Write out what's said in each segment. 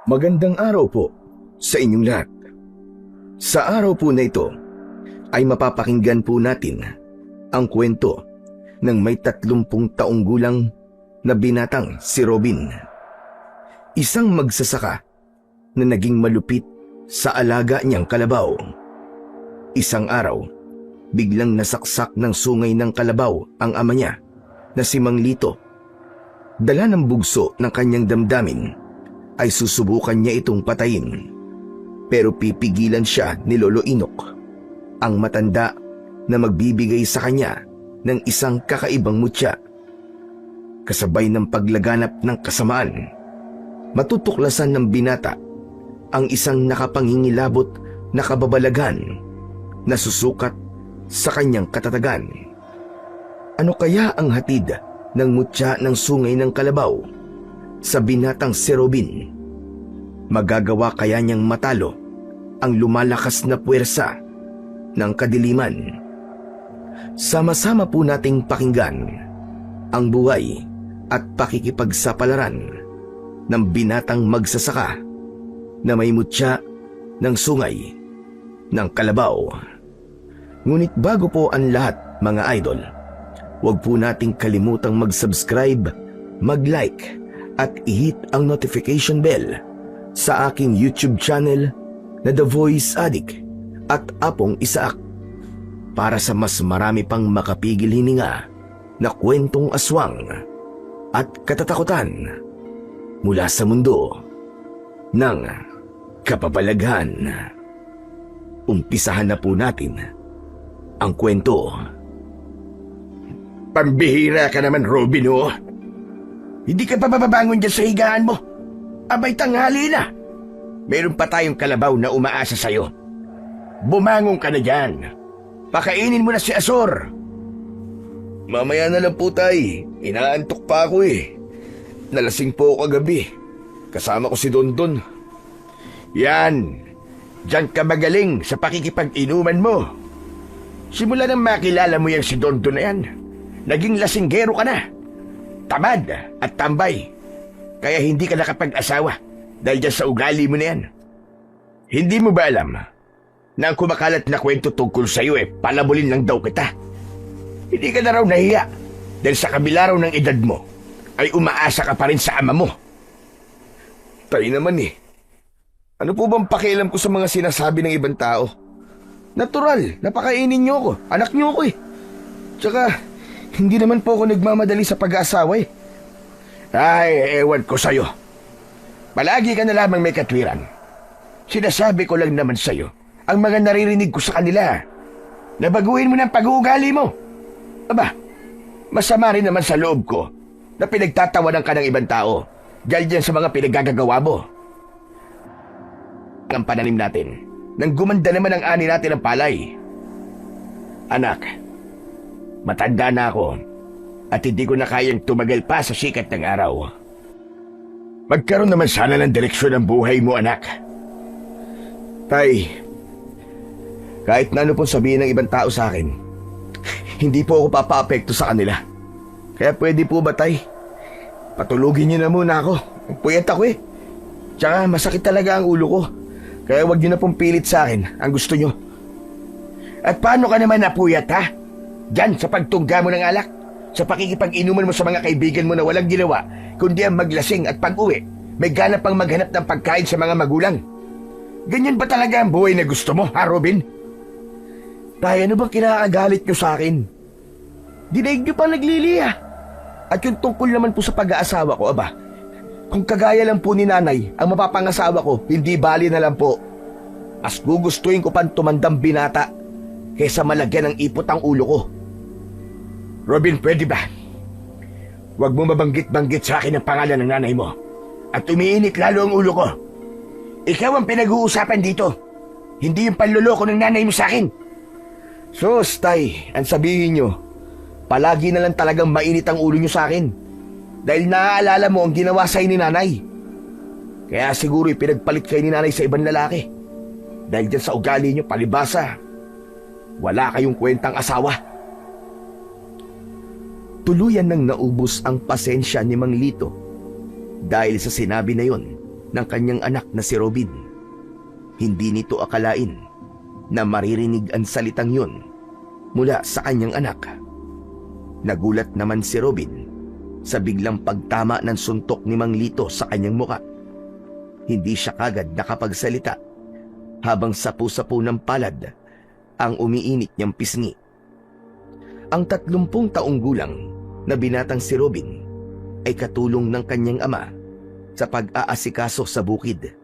Magandang araw po sa inyong lahat. Sa araw po na ito ay mapapakinggan po natin ang kwento ng may 30 taong gulang na binatang si Robin. Isang magsasaka na naging malupit sa alaga niyang kalabaw. Isang araw, biglang nasaksak ng sungay ng kalabaw ang ama niya na si Mang Lito. Dala ng bugso ng kanyang damdamin ay susubukan niya itong patayin. Pero pipigilan siya ni Lolo Inok, ang matanda na magbibigay sa kanya ng isang kakaibang mutya. Kasabay ng paglaganap ng kasamaan, matutuklasan ng binata ang isang nakapangingilabot na kababalagan na susukat sa kanyang katatagan. Ano kaya ang hatid ng mutya ng sungay ng kalabaw sa binatang si Robin? Magagawa kaya niyang matalo ang lumalakas na puwersa ng kadiliman? Sama-sama po nating pakinggan ang buhay at pakikipagsapalaran ng binatang magsasaka na may mutya ng sungay ng kalabaw. Ngunit bago po ang lahat, mga idol, huwag po nating kalimutang mag-subscribe, mag-like, at i-hit ang notification bell sa aking YouTube channel na The Voice Addict at Apong Isaak para sa mas marami pang makapigil hininga na kwentong aswang at katatakutan mula sa mundo ng kababalaghan. Umpisahan na po natin ang kwento. Pambihira ka naman, Robin, oh. Hindi ka pa babangon dyan sa higaan mo. Abay, tanghali na. Meron pa tayong kalabaw na umaasa sa'yo. Bumangon ka na dyan. Pakainin mo na si Azor. Mamaya na lang po, tay. Inaantok pa ako eh. Nalasing po ako kagabi. Kasama ko si Dondon. Yan. Diyan ka magaling sa pakikipag-inuman mo. Simula nang makilala mo yan si Dondon na yan, naging lasinggero ka na. Tamad at tambay. Kaya hindi ka nakapag-asawa dahil dyan sa ugali mo na yan. Hindi mo ba alam na ang kumakalat na kwento tungkol sa'yo palabulin lang daw kita? Hindi ka na raw nahiya dahil sa kabila raw ng edad mo ay umaasa ka pa rin sa ama mo. Tay naman eh. Ano po bang pakialam ko sa mga sinasabi ng ibang tao? Natural, napakainin niyo ako. Anak niyo ako eh. Tsaka, hindi naman po ako nagmamadali sa pag-aasawa eh. Ay, ewan ko sa'yo. Palagi ka na lamang may katwiran. Sinasabi ko lang naman sa'yo ang mga naririnig ko sa kanila. Nabaguhin mo ng pag-uugali mo. Aba, masama rin naman sa loob ko na pinagtatawanan ka ng ibang tao dahil dyan sa mga pinaggagawa mo. Ang pananim natin nang gumanda naman ang ani natin ng palay. Anak, matanda na ako at hindi ko na kayang tumagal pa sa sikat ng araw. Magkaroon naman sana ng direksyon ng buhay mo, anak. Tay, kahit na ano pong sabihin ng ibang tao sa akin, hindi po ako papaapekto sa kanila. Kaya pwede po ba, tay? Patulugin niyo na muna ako. Puyat ako eh. Tsaka masakit talaga ang ulo ko. Kaya wag niyo na pong pilit sa akin ang gusto niyo. At paano ka naman napuyat, ha? Diyan sa pagtungga mo ng alak, sa pakikipag-inuman mo sa mga kaibigan mo na walang ginawa, kundi ang maglasing at pag-uwi, may ganap pang maghanap ng pagkain sa mga magulang. Ganyan ba talaga ang buhay na gusto mo, ha, Robin? Tay, ano bang kinakagalit niyo sa akin? Dinaig niyo pa nagliliya. At yung tungkol naman po sa pag-aasawa ko, aba, kung kagaya lang po ni nanay ang mapapangasawa ko, hindi bali na lang po. Mas gugustuhin ko pang tumandang binata kaysa malagyan ng ipot ang ulo ko. Robin, pwede ba? Huwag mo mabanggit-banggit sa akin ang pangalan ng nanay mo at umiinit lalo ang ulo ko. Ikaw ang pinag-uusapan dito, hindi yung panluloko ng nanay mo sa akin. Sus, tay, ang sabihin nyo, palagi na lang talagang mainit ang ulo nyo sa akin dahil naaalala mo ang ginawa sa'yo ni nanay. Kaya siguro pinagpalit kayo ni nanay sa ibang lalaki dahil dyan sa ugali nyo, palibasa, wala kayong kwentang asawa. Tuluyan nang naubos ang pasensya ni Mang Lito dahil sa sinabi na yon ng kanyang anak na si Robin. Hindi nito akalain na maririnig ang salitang yun mula sa kanyang anak. Nagulat naman si Robin sa biglang pagtama ng suntok ni Mang Lito sa kanyang muka. Hindi siya kagad nakapagsalita habang sapu-sapu ng palad ang umiinit niyang pisngi. Ang 30 taong gulang na binatang si Robin ay katulong ng kanyang ama sa pag-aasikaso sa bukid.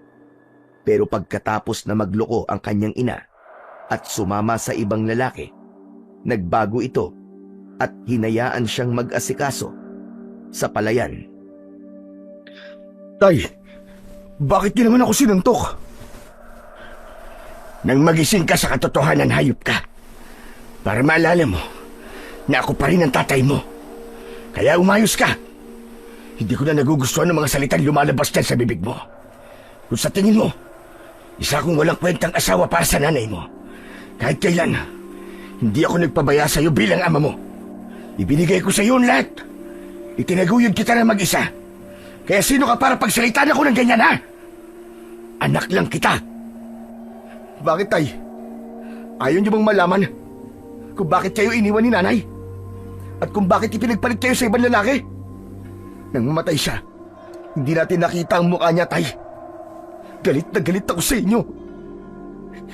Pero pagkatapos na magloko ang kanyang ina at sumama sa ibang lalaki, nagbago ito at hinayaan siyang mag-asikaso sa palayan. Tay, bakit niyo naman ako sinuntok? Nang magising ka sa katotohanan, hayop ka. Para maalala mo na ako pa rin ang tatay mo. Kaya umayos ka. Hindi ko na nagugustuhan ng mga salitang lumalabas dyan sa bibig mo. Kung sa tingin mo, isa akong walang kwentang asawa para sa nanay mo. Kahit kailan, hindi ako nagpabaya sa iyo bilang ama mo. Ibinigay ko sa iyo ang lahat. Itinaguyod kita na mag-isa. Kaya sino ka para pagsalitaan ako ng ganyan, ha? Anak lang kita. Bakit, tay? Ayaw niyo bang malaman kung bakit kayo iniwan ni nanay? At kung bakit ipinagpalit kayo sa ibang lalaki? Nang mamatay siya, hindi natin nakita ang mukha niya, tay. Galit na galit ako sa inyo.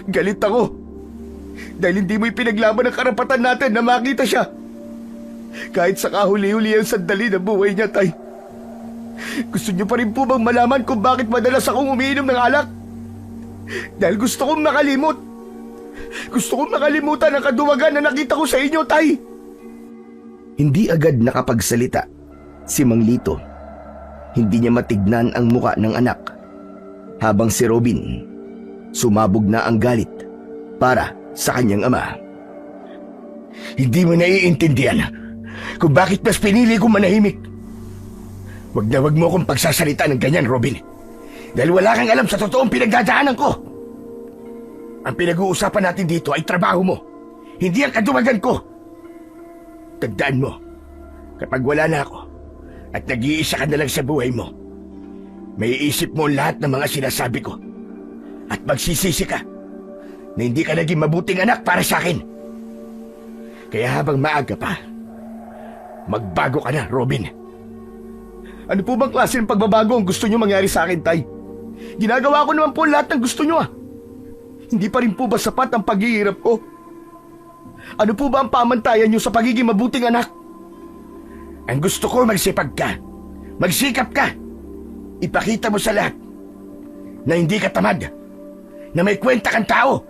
Galit ako dahil hindi mo ipinaglaban ang karapatan natin na makita siya. Kahit sa kahuli-huli ang sandali na buhay niya, tay. Gusto niyo pa rin po bang malaman kung bakit madalas akong umiinom ng alak? Dahil gusto kong makalimot. Gusto kong makalimutan ang kaduwagan na nakita ko sa inyo, tay. Hindi agad nakapagsalita si Mang Lito. Hindi niya matignan ang muka ng anak. Habang si Robin, sumabog na ang galit para sa kanyang ama. Hindi mo naiintindihan kung bakit mas pinili kong manahimik. Wag na wag mo akong pagsasalita ng ganyan, Robin. Dahil wala kang alam sa totoong pinagdadaanan ko. Ang pinag-uusapan natin dito ay trabaho mo, hindi ang kaduwagan ko. Tandaan mo, kapag wala na ako at nag-iisa ka na lang sa buhay mo, may iisip mo lahat ng mga sinasabi ko at magsisisi ka na hindi ka naging mabuting anak para sa akin. Kaya habang maaga pa, magbago ka na, Robin. Ano po bang klase ng pagbabago ang gusto niyo mangyari sa akin, tay? Ginagawa ko naman po lahat ng gusto niyo, ah. Hindi pa rin po ba sapat ang paghihirap ko? Ano po ba ang pamantayan niyo sa pagiging mabuting anak? Ang gusto ko, magsipag ka. Magsikap ka. Ipakita mo sa lahat na hindi ka tamad, na may kwenta kang tao.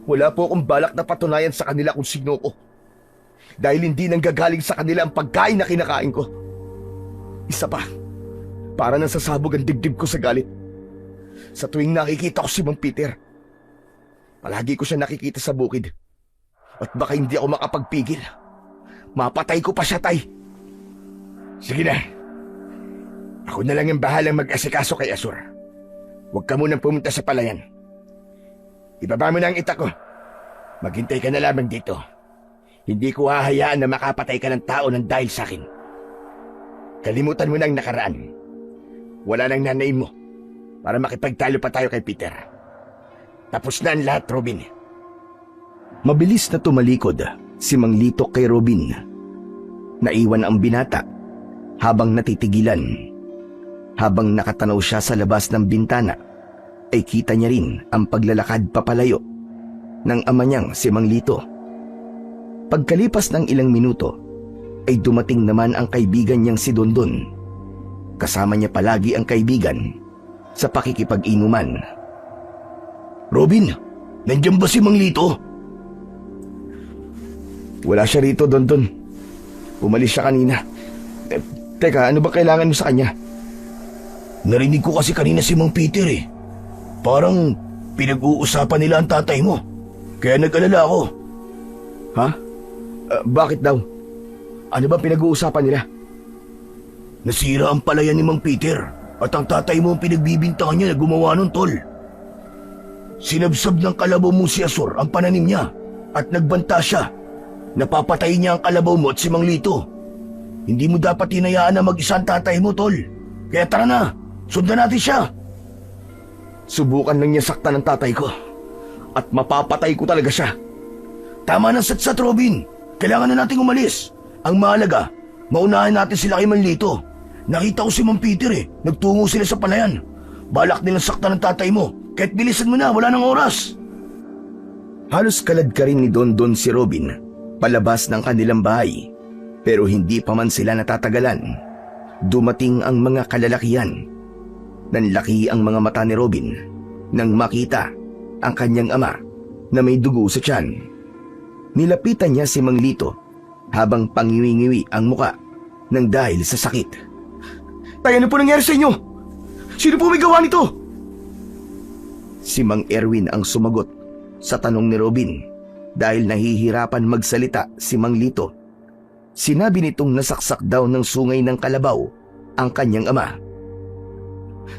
Wala po akong balak na patunayan sa kanila kung sino ko. Dahil hindi nanggagaling sa kanila ang pagkain na kinakain ko. Isa pa, para nang sasabog ang dibdib ko sa galit. Sa tuwing nakikita ko si Mang Peter, palagi ko siya nakikita sa bukid. At baka hindi ako makapagpigil. Mapatay ko pa siya, tay. Sige na. Ako na lang ang bahalang mag-asikaso kay Asur. Huwag ka munang pumunta sa palayan. Ibaba mo na ang ita ko. Maghintay ka na lamang dito. Hindi ko hahayaan na makapatay ka ng tao ng dahil sa akin. Kalimutan mo na ang nakaraan. Wala nang nanay mo para makipagtalo pa tayo kay Peter. Tapos na ang lahat, Robin. Mabilis na tumalikod si Mang Lito kay Robin. Naiwan ang binata habang natitigilan. Habang nakatanaw siya sa labas ng bintana, ay kita niya rin ang paglalakad papalayo ng ama niyang si Mang Lito. Pagkalipas ng ilang minuto, ay dumating naman ang kaibigan niyang si Dondon. Kasama niya palagi ang kaibigan sa pakikipag-inuman. Robin, nandiyan ba si Mang Lito? Wala siya rito, Dondon. Umalis siya kanina. Teka, ano ba kailangan mo sa kanya? Narinig ko kasi kanina si Mang Peter eh. Parang pinag-uusapan nila ang tatay mo. Kaya nag-alala ako. Ha? Bakit daw? Ano ba pinag-uusapan nila? Nasira ang palayan ni Mang Peter at ang tatay mo ang pinagbibintangan niya na gumawa nun, tol. Sinabsab ng kalabaw mo si Asur ang pananim niya at nagbanta siya. Napapatayin niya ang kalabaw mo at si Mang Lito. Hindi mo dapat hinayaan na mag-isa ang tatay mo, tol. Kaya tara na, Sundan natin siya. Subukan lang niya saktan ng tatay ko. At mapapatay ko talaga siya. Tama ng satsat, Robin. Kailangan na nating umalis. Ang mahalaga, maunahan natin sila kay Manlito. Nakita ko si Mang Peter Nagtungo sila sa palayan. Balak nilang saktan ng tatay mo. Kahit bilisan mo na, wala nang oras. Halos kalad ka rin ni Dondon si Robin palabas ng kanilang bahay. Pero hindi pa man sila natatagalan. Dumating ang mga kalalakihan. Nanlaki ang mga mata ni Robin nang makita ang kanyang ama na may dugo sa tiyan. Nilapitan niya si Mang Lito habang pangiwi-ngiwi ang muka nang dahil sa sakit. Tay, ano po nangyari sa inyo? Sino po may gawa nito? Si Mang Erwin ang sumagot sa tanong ni Robin dahil nahihirapan magsalita si Mang Lito. Sinabi nitong nasaksak daw ng sungay ng kalabaw ang kanyang ama.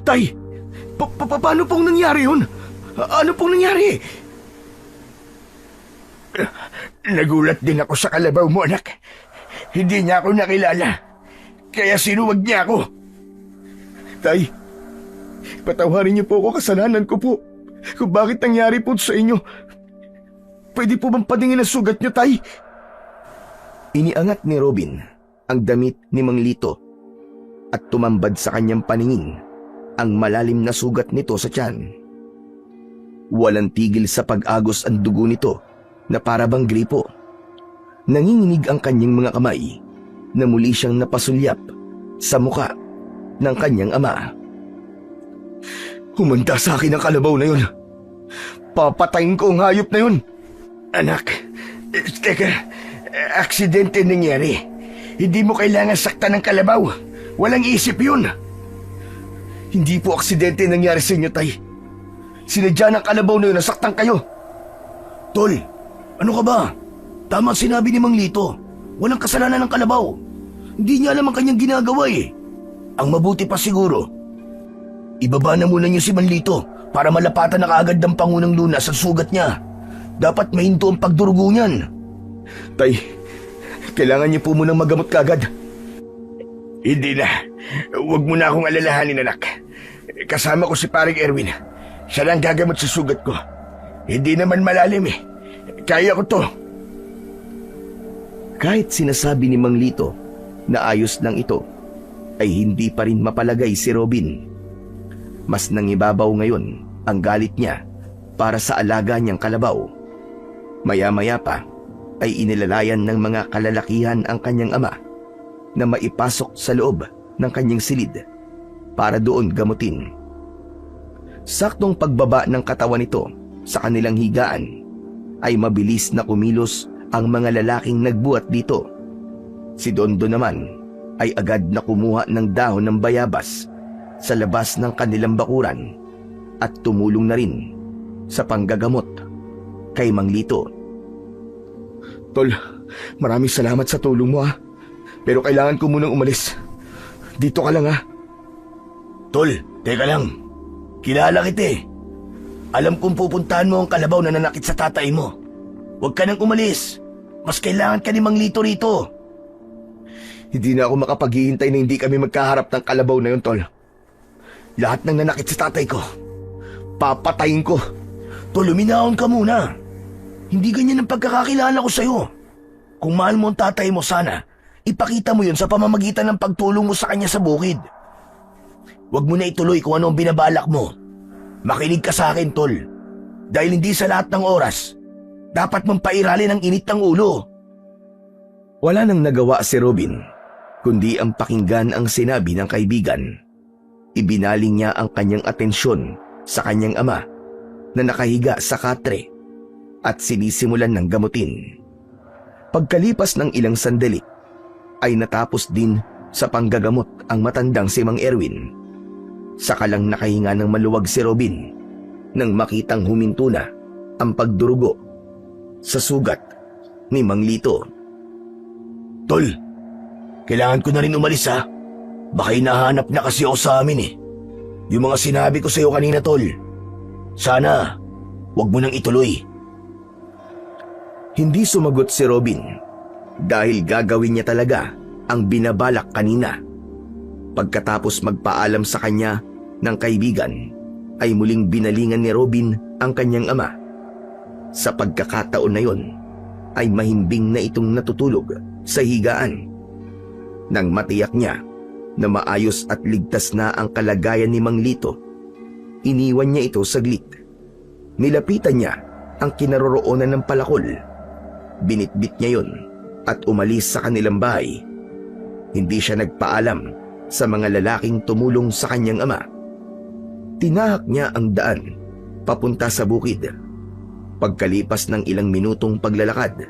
Tay, paano pong nangyari yun? Ano pong nangyari? Nagulat din ako sa kalabaw mo, anak. Hindi niya ako nakilala. Kaya sinuwag niya ako. Tay, patawarin niyo po ako, kasalanan ko po. Kung bakit nangyari po sa inyo. Pwede po bang padingin ang sugat niyo, Tay? Iniangat ni Robin ang damit ni Mang Lito at tumambad sa kanyang paningin ang malalim na sugat nito sa tiyan. Walang tigil sa pag-agos ang dugo nito na para bang gripo. Nanginginig ang kanyang mga kamay na muli siyang napasulyap sa muka ng kanyang ama. Humanda sa akin ang kalabaw na yun. Papatayin ko ang hayop na yun. Anak, teka, aksidente nangyari. Hindi mo kailangan saktan ng kalabaw. Walang isip yun. Hindi po aksidente nangyari sa inyo, Tay. Sinadya ng kalabaw na yun na saktan kayo. Tol, ano ka ba? Tama ang sinabi ni Mang Lito. Walang kasalanan ng kalabaw. Hindi niya alam ang kanyang ginagawa Ang mabuti pa siguro, ibaba na muna niyo si Mang Lito para malapatan na kaagad ng Pangunang Luna sa sugat niya. Dapat mahinto ang pagdurugo niyan. Tay, kailangan niyo po munang magamot kaagad. Hindi na. Huwag mo na akong alalahanin, anak. Kasama ko si Paring Erwin. Siya lang gagamot sa sugat ko. Hindi naman malalim Kaya ko to. Kahit sinasabi ni Mang Lito na ayos lang ito, ay hindi pa rin mapalagay si Robin. Mas nangibabaw ngayon ang galit niya para sa alaga niyang kalabaw. Maya-maya pa ay inilalayan ng mga kalalakihan ang kanyang ama na maipasok sa loob ng kanyang silid para doon gamutin. Saktong pagbaba ng katawan nito sa kanilang higaan ay mabilis na kumilos ang mga lalaking nagbuhat dito. Si Dondo naman ay agad na kumuha ng dahon ng bayabas sa labas ng kanilang bakuran at tumulong na rin sa panggagamot kay Mang Lito. Tol, maraming salamat sa tulong mo Pero kailangan ko munang umalis. Dito ka lang Tol, teka lang. Kilala kita Alam kong pupuntahan mo ang kalabaw na nanakit sa tatay mo. Huwag ka nang umalis. Mas kailangan ka ni Mang Lito rito. Hindi na ako makapaghihintay na hindi kami magkaharap ng kalabaw na yun, Tol. Lahat ng nanakit sa tatay ko, papatayin ko. Tol, luminahon ka muna. Hindi ganyan ang pagkakakilala ko sa'yo. Kung mahal mo ang tatay mo, sana ipakita mo yun sa pamamagitan ng pagtulong mo sa kanya sa bukid. Huwag mo na ituloy kung ano ang binabalak mo. Makinig ka sa akin, Tol. Dahil hindi sa lahat ng oras, dapat mong pairalin ang init ng ulo. Wala nang nagawa si Robin, kundi ang pakinggan ang sinabi ng kaibigan. Ibinaling niya ang kanyang atensyon sa kanyang ama na nakahiga sa katre at sinisimulan ng gamutin. Pagkalipas ng ilang sandali, ay natapos din sa panggagamot ang matandang si Mang Erwin. Saka lang nakahinga ng maluwag si Robin nang makitang huminto na ang pagdurugo sa sugat ni Mang Lito. Tol, kailangan ko na rin umalis Baka hinahanap na kasi ako sa amin Yung mga sinabi ko sa'yo kanina, Tol. Sana, wag mo nang ituloy. Hindi sumagot si Robin dahil gagawin niya talaga ang binabalak kanina. Pagkatapos magpaalam sa kanya ng kaibigan ay muling binalingan ni Robin ang kanyang ama. Sa pagkakataon na yon ay mahimbing na itong natutulog sa higaan. Nang matiyak niya na maayos at ligtas na ang kalagayan ni Mang Lito, iniwan niya ito saglit. Nilapitan niya ang kinaroroonan ng palakol. Binitbit niya yon at umalis sa kanilang bahay. Hindi siya nagpaalam sa mga lalaking tumulong sa kanyang ama. Tinahak niya ang daan papunta sa bukid. Pagkalipas ng ilang minutong paglalakad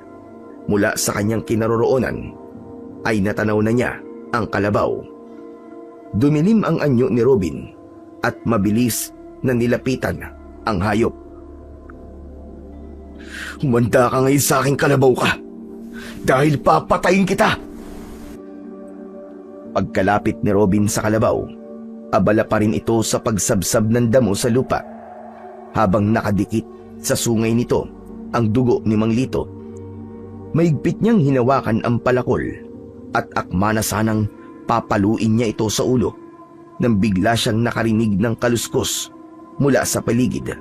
mula sa kanyang kinaroroonan, ay natanaw na niya ang kalabaw. Dumilim ang anyo ni Robin at mabilis na nilapitan ang hayop. "Humanda ka ngayon sa aking kalabaw ka, dahil papatayin kita!" Pagkalapit ni Robin sa kalabaw, abala pa rin ito sa pagsabsab ng damo sa lupa, habang nakadikit sa sungay nito ang dugo ni Mang Lito. Mahigpit niyang hinawakan ang palakol at akma na sanang papaluin niya ito sa ulo nang bigla siyang nakarinig ng kaluskos mula sa paligid.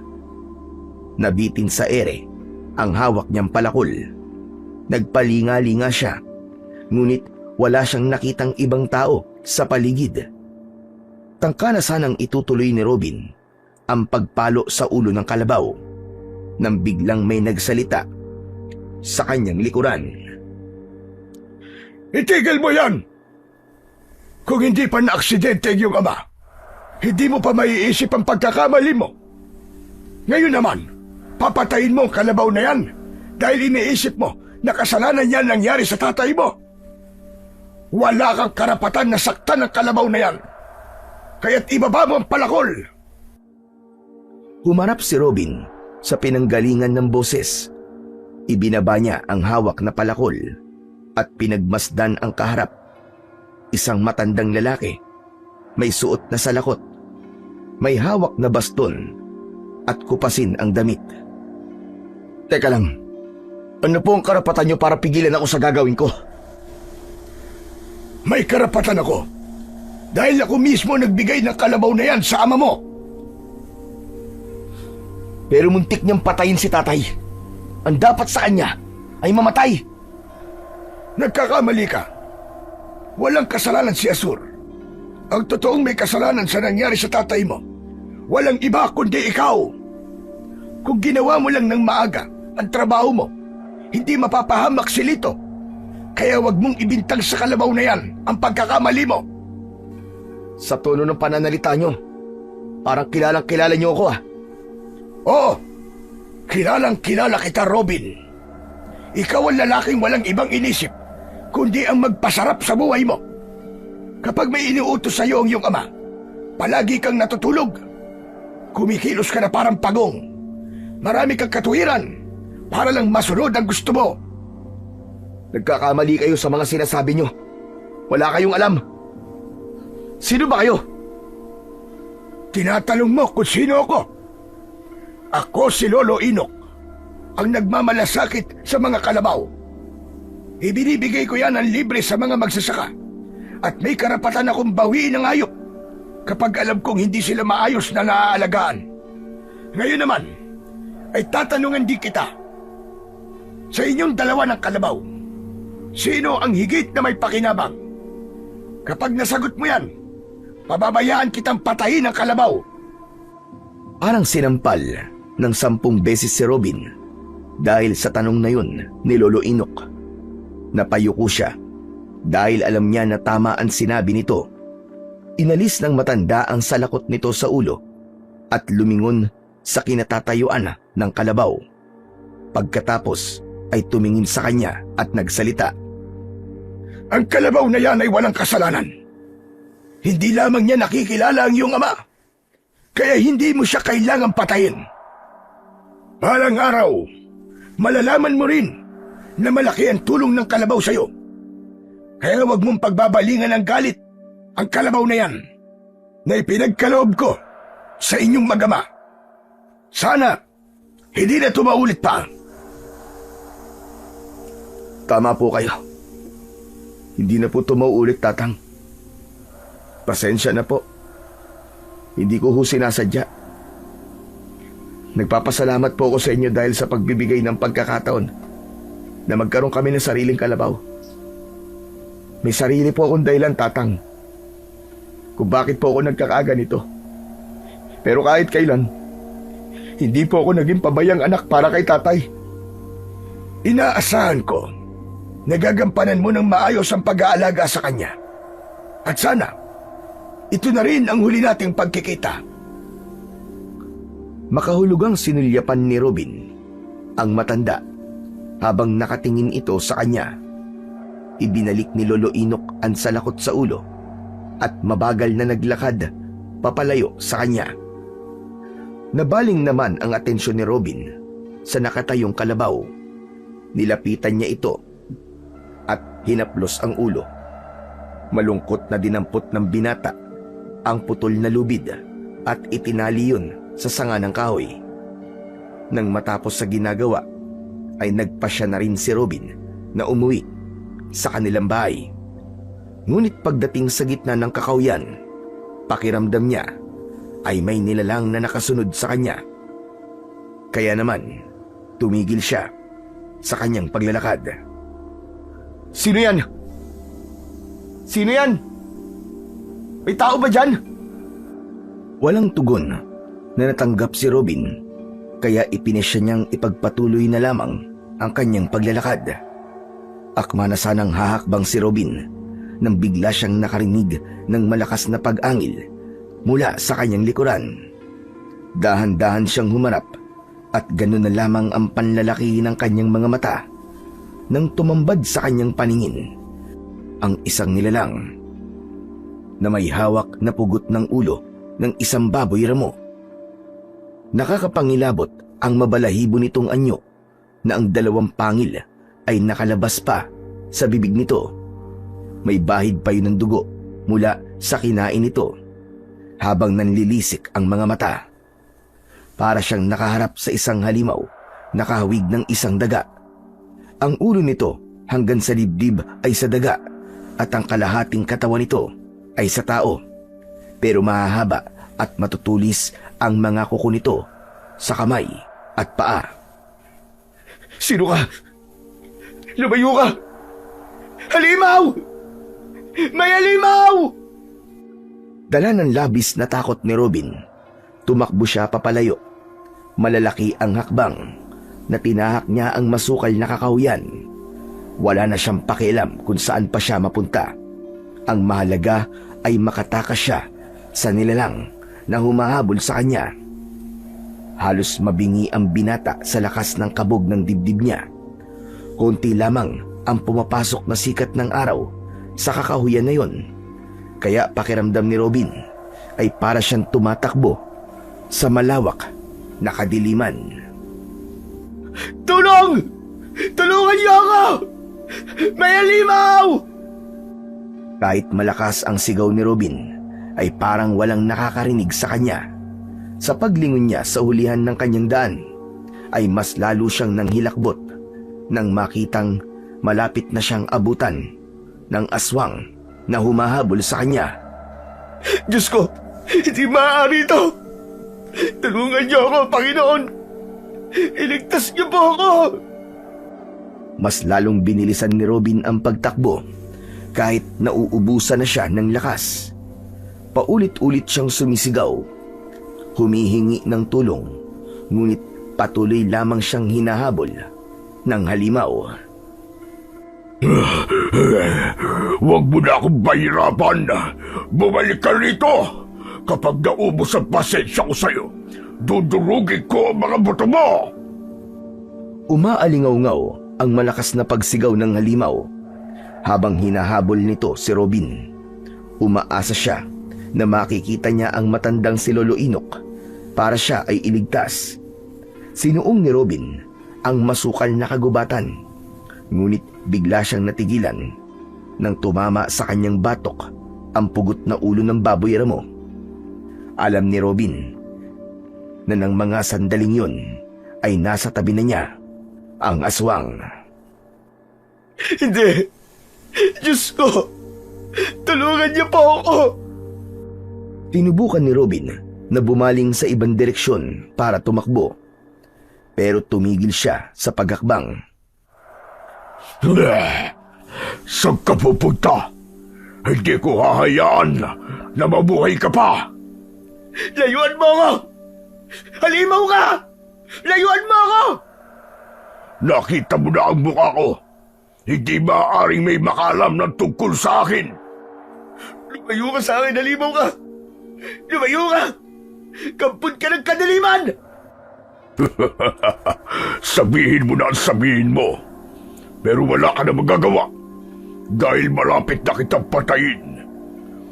Nabitin sa ere ang hawak niyang palakol. Nagpalinga-linga siya, ngunit wala siyang nakitang ibang tao sa paligid. Tangka na sanang itutuloy ni Robin ang pagpalo sa ulo ng kalabaw nang biglang may nagsalita sa kanyang likuran. "Itigil mo yan! Kung hindi pa na-aksidente ang iyong ama, hindi mo pa maiisip ang pagkakamali mo. Ngayon naman, papatayin mo ang kalabaw na yan dahil iniisip mo na kasalanan yan nangyari sa tatay mo. Wala kang karapatan na saktan ang kalabaw na yan, kaya't ibaba mo ang palakol!" Humarap si Robin sa pinanggalingan ng boses. Ibinaba niya ang hawak na palakol at pinagmasdan ang kaharap. Isang matandang lalaki, may suot na salakot, may hawak na baston at kupasin ang damit. "Teka lang, ano po ang karapatan niyo para pigilan ako sa gagawin ko?" "May karapatan ako dahil ako mismo nagbigay ng kalabaw na yan sa ama mo." "Pero muntik niyang patayin si tatay. Ang dapat sa kanya ay mamatay." "Nagkakamali ka. Walang kasalanan si Azur. Ang totoong may kasalanan sa nangyari sa tatay mo, walang iba kundi ikaw. Kung ginawa mo lang ng maaga ang trabaho mo, hindi mapapahamak si Lito. Kaya wag mong ibintang sa kalabaw na yan ang pagkakamali mo." Sa tono ng pananalita niyo, parang kilalang-kilala niyo ako ah. "Oo, kilalang-kilala kita, Robin. Ikaw ang lalaking walang ibang inisip kundi ang magpasarap sa buhay mo. Kapag may iniutos sa iyo ang iyong ama, palagi kang natutulog. Kumikilos ka na parang pagong. Marami kang katuwiran para lang masunod ang gusto mo." Nagkakamali kayo sa mga sinasabi niyo. Wala kayong alam. Sino ba kayo? "Tinatanong mo kung sino ako? Ako si Lolo Inok, ang nagmamalasakit sa mga kalabaw. Ibinibigay ko yan ng libre sa mga magsasaka at may karapatan akong bawiin ang hayop kapag alam kong hindi sila maayos na naaalagaan. Ngayon naman, ay tatanungan din kita. Sa inyong dalawa ng kalabaw, sino ang higit na may pakinabang? Kapag nasagot mo yan, pababayaan kitang patayin ang kalabaw." Parang sinampal ng 10 beses si Robin dahil sa tanong na yun ni Lolo Inok. Napayuko siya dahil alam niya na tama ang sinabi nito. Inalis ng matanda ang salakot nito sa ulo at lumingon sa kinatatayuan ng kalabaw. Pagkatapos ay tumingin sa kanya at nagsalita. "Ang kalabaw na yan ay walang kasalanan. Hindi lamang niya nakikilala ang iyong ama, kaya hindi mo siya kailangang patayin. Balang araw, malalaman mo rin na malaki ang tulong ng kalabaw sa iyo. Kaya wag mong pagbabalingan ng galit ang kalabaw na yan na ipinagkaloob ko sa inyong mag-ama. Sana hindi na tumaulit pa." Tama po kayo. Hindi na po ito mauulit, Tatang. Pasensya na po. Hindi ko ho sinasadya. Nagpapasalamat po ako sa inyo dahil sa pagbibigay ng pagkakataon na magkaroon kami ng sariling kalabaw. May sarili po akong dahilan, Tatang, kung bakit po ako nagkakaganito. Pero kahit kailan, hindi po ako naging pabayang anak para kay tatay. Inaasahan ko, nagagampanan mo ng maayos ang pag-aalaga sa kanya. At sana, ito na rin ang huli nating pagkikita. Makahulugang sinulyapan ni Robin ang matanda habang nakatingin ito sa kanya. Ibinalik ni Lolo Inok ang salakot sa ulo at mabagal na naglakad papalayo sa kanya. Nabaling naman ang atensyon ni Robin sa nakatayong kalabaw. Nilapitan niya ito at hinaplos ang ulo. Malungkot na dinampot ng binata ang putol na lubid at itinali yun sa sanga ng kahoy. Nang matapos sa ginagawa, ay nagpasya na rin si Robin na umuwi sa kanilang bahay. Ngunit pagdating sa gitna ng kakawyan, pakiramdam niya ay may nilalang na nakasunod sa kanya. Kaya naman, tumigil siya sa kanyang paglalakad. Sino yan? Sino yan? May tao ba dyan? Walang tugon na natanggap si Robin, kaya ipinisya niyang ipagpatuloy na lamang ang kanyang paglalakad. Akma na sanang hahakbang si Robin nang bigla siyang nakarinig ng malakas na pag-angil mula sa kanyang likuran. Dahan-dahan siyang humarap at ganoon na lamang ang panlalaki ng kanyang mga mata nang tumambad sa kanyang paningin ang isang nilalang na may hawak na pugot ng ulo ng isang baboy ramo. Nakakapangilabot ang mabalahibo nitong anyo na ang dalawang pangil ay nakalabas pa sa bibig nito. May bahid pa yun ng dugo mula sa kinain nito habang nanlilisik ang mga mata. Para siyang nakaharap sa isang halimaw, nakahawig ng isang daga. Ang ulo nito hanggang sa dibdib ay sa daga at ang kalahating katawan nito ay sa tao. Pero mahahaba at matutulis ang mga kuko nito sa kamay at paa. Sino ka? Lumayo ka! Halimaw! May halimaw! Dala ng labis na takot ni Robin, tumakbo siya papalayo. Malalaki ang hakbang na tinahak niya ang masukal na kakahuyan. Wala na siyang pakialam kung saan pa siya mapunta. Ang mahalaga ay makatakas siya sa nilalang na humahabol sa kanya. Halos mabingi ang binata sa lakas ng kabog ng dibdib niya. Konti lamang ang pumapasok na sikat ng araw sa kakahuyan na yon. Kaya pakiramdam ni Robin ay para siyang tumatakbo sa malawak na kadiliman. Tulong! Tulungan niyo ako! May halimaw! Kahit malakas ang sigaw ni Robin, ay parang walang nakakarinig sa kanya. Sa paglingon niya sa hulihan ng kanyang daan, ay mas lalo siyang nanghilakbot nang makitang malapit na siyang abutan ng aswang na humahabol sa kanya. Diyos ko, hindi maaari ito! Tulungan niyo ako, Panginoon! Iligtas niyo po ako! Mas lalong binilisan ni Robin ang pagtakbo kahit nauubusan na siya ng lakas. Paulit-ulit siyang sumisigaw, humihingi ng tulong, ngunit patuloy lamang siyang hinahabol ng halimaw. Huwag mo na akong bahirapan. Bumalik ka rito. Kapag naubos ang pasensya ko sa'yo, dudurugin ko ang mga buto mo. Umaalingaw-ngaw ang malakas na pagsigaw ng halimaw. Habang hinahabol nito si Robin, umaasa siya na makikita niya ang matandang si Lolo Inok para siya ay iligtas. Sinuong ni Robin ang masukal na kagubatan, ngunit bigla siyang natigilan nang tumama sa kanyang batok ang pugot na ulo ng baboy ramo. Alam ni Robin na nang mga sandaling yun ay nasa tabi na niya ang aswang. Hindi! Diyos ko! Tulungan niyo po ako! Tinubukan ni Robin na bumaling sa ibang direksyon para tumakbo, pero tumigil siya sa paghakbang. Saan ka pupunta? Hindi ko hahayaan na mabuhay ka pa! Layuan mo ako! Halimaw ka! Layuan mo ako! Nakita mo na ang mukha ko. Hindi maaaring may makalam ng tungkol sa akin. Lumayo ka sa akin, halimaw ka! Lumayo ka! Kampun ka ng kadaliman! Sabihin mo na ang sabihin mo. Pero wala ka na magagawa. Dahil malapit na kitang patayin.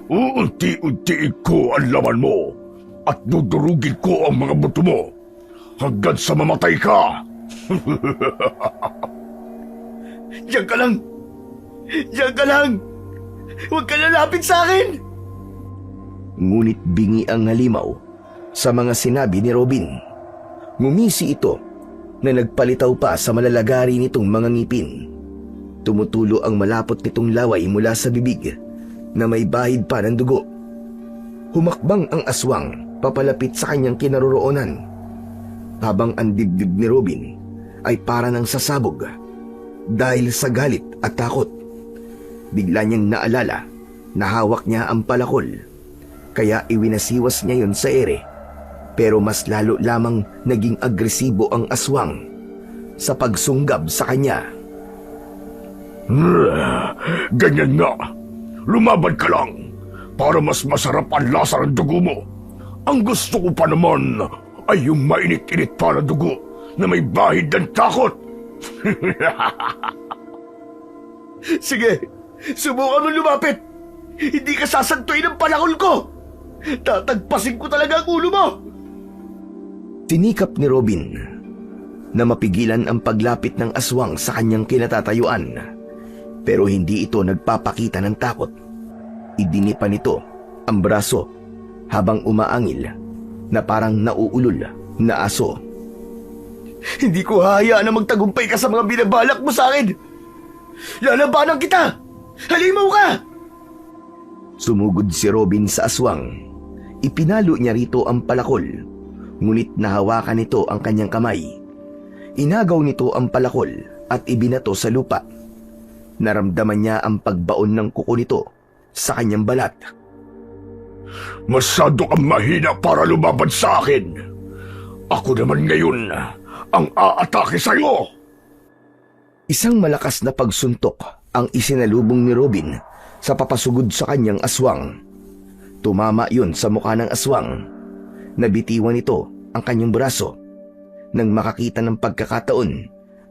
Uunti-untiin ko ang laman mo at dudurugin ko ang mga buto mo hanggang sa mamatay ka. Diyan ka lang! Diyan ka lang! Huwag ka lalapit sa akin! Ngunit bingi ang halimaw sa mga sinabi ni Robin. Ngumisi ito na nagpalitaw pa sa malalagari nitong mga ngipin. Tumutulo ang malapot nitong laway mula sa bibig na may bahid pa ng dugo. Humakbang ang aswang papalapit sa kanyang kinaroroonan, habang ang dibdib ni Robin ay para ng sasabog dahil sa galit at takot. Bigla niyang naalala na hawak niya ang palakol, kaya iwinasiwas niya yun sa ere. Pero mas lalo lamang naging agresibo ang aswang sa pagsunggab sa kanya. Ganyan nga. Lumaban ka lang para mas masarap ang lasa ng dugo mo. Ang gusto ko pa naman ay yung mainit-init pa na dugo na may bahid ng takot. Sige, subukan mo lumapit. Hindi ka sasantuin ng palakol ko. Tatagpasin ko talaga ang ulo mo. Tinikap ni Robin na mapigilan ang paglapit ng aswang sa kanyang kinatatayuan, pero hindi ito nagpapakita ng takot. Idinipa nito ang braso habang umaangil na parang nauulol na aso. Hindi ko hahayaan na magtagumpay ka sa mga binabalak mo sa akin. Lalabanan kita! Halimaw ka! Sumugod si Robin sa aswang. Ipinalo niya rito ang palakol, ngunit nahawakan nito ang kanyang kamay. Inagaw nito ang palakol at ibinato sa lupa. Naramdaman niya ang pagbaon ng kuko nito sa kanyang balat. Masyado kang mahina para lumaban sa akin. Ako naman ngayon ang aatake sa'yo. Isang malakas na pagsuntok ang isinalubong ni Robin sa papasugod sa kanyang aswang. Tumama yun sa mukha ng aswang. Nabitiwan nito ang kanyang braso. Nang makakita ng pagkakataon,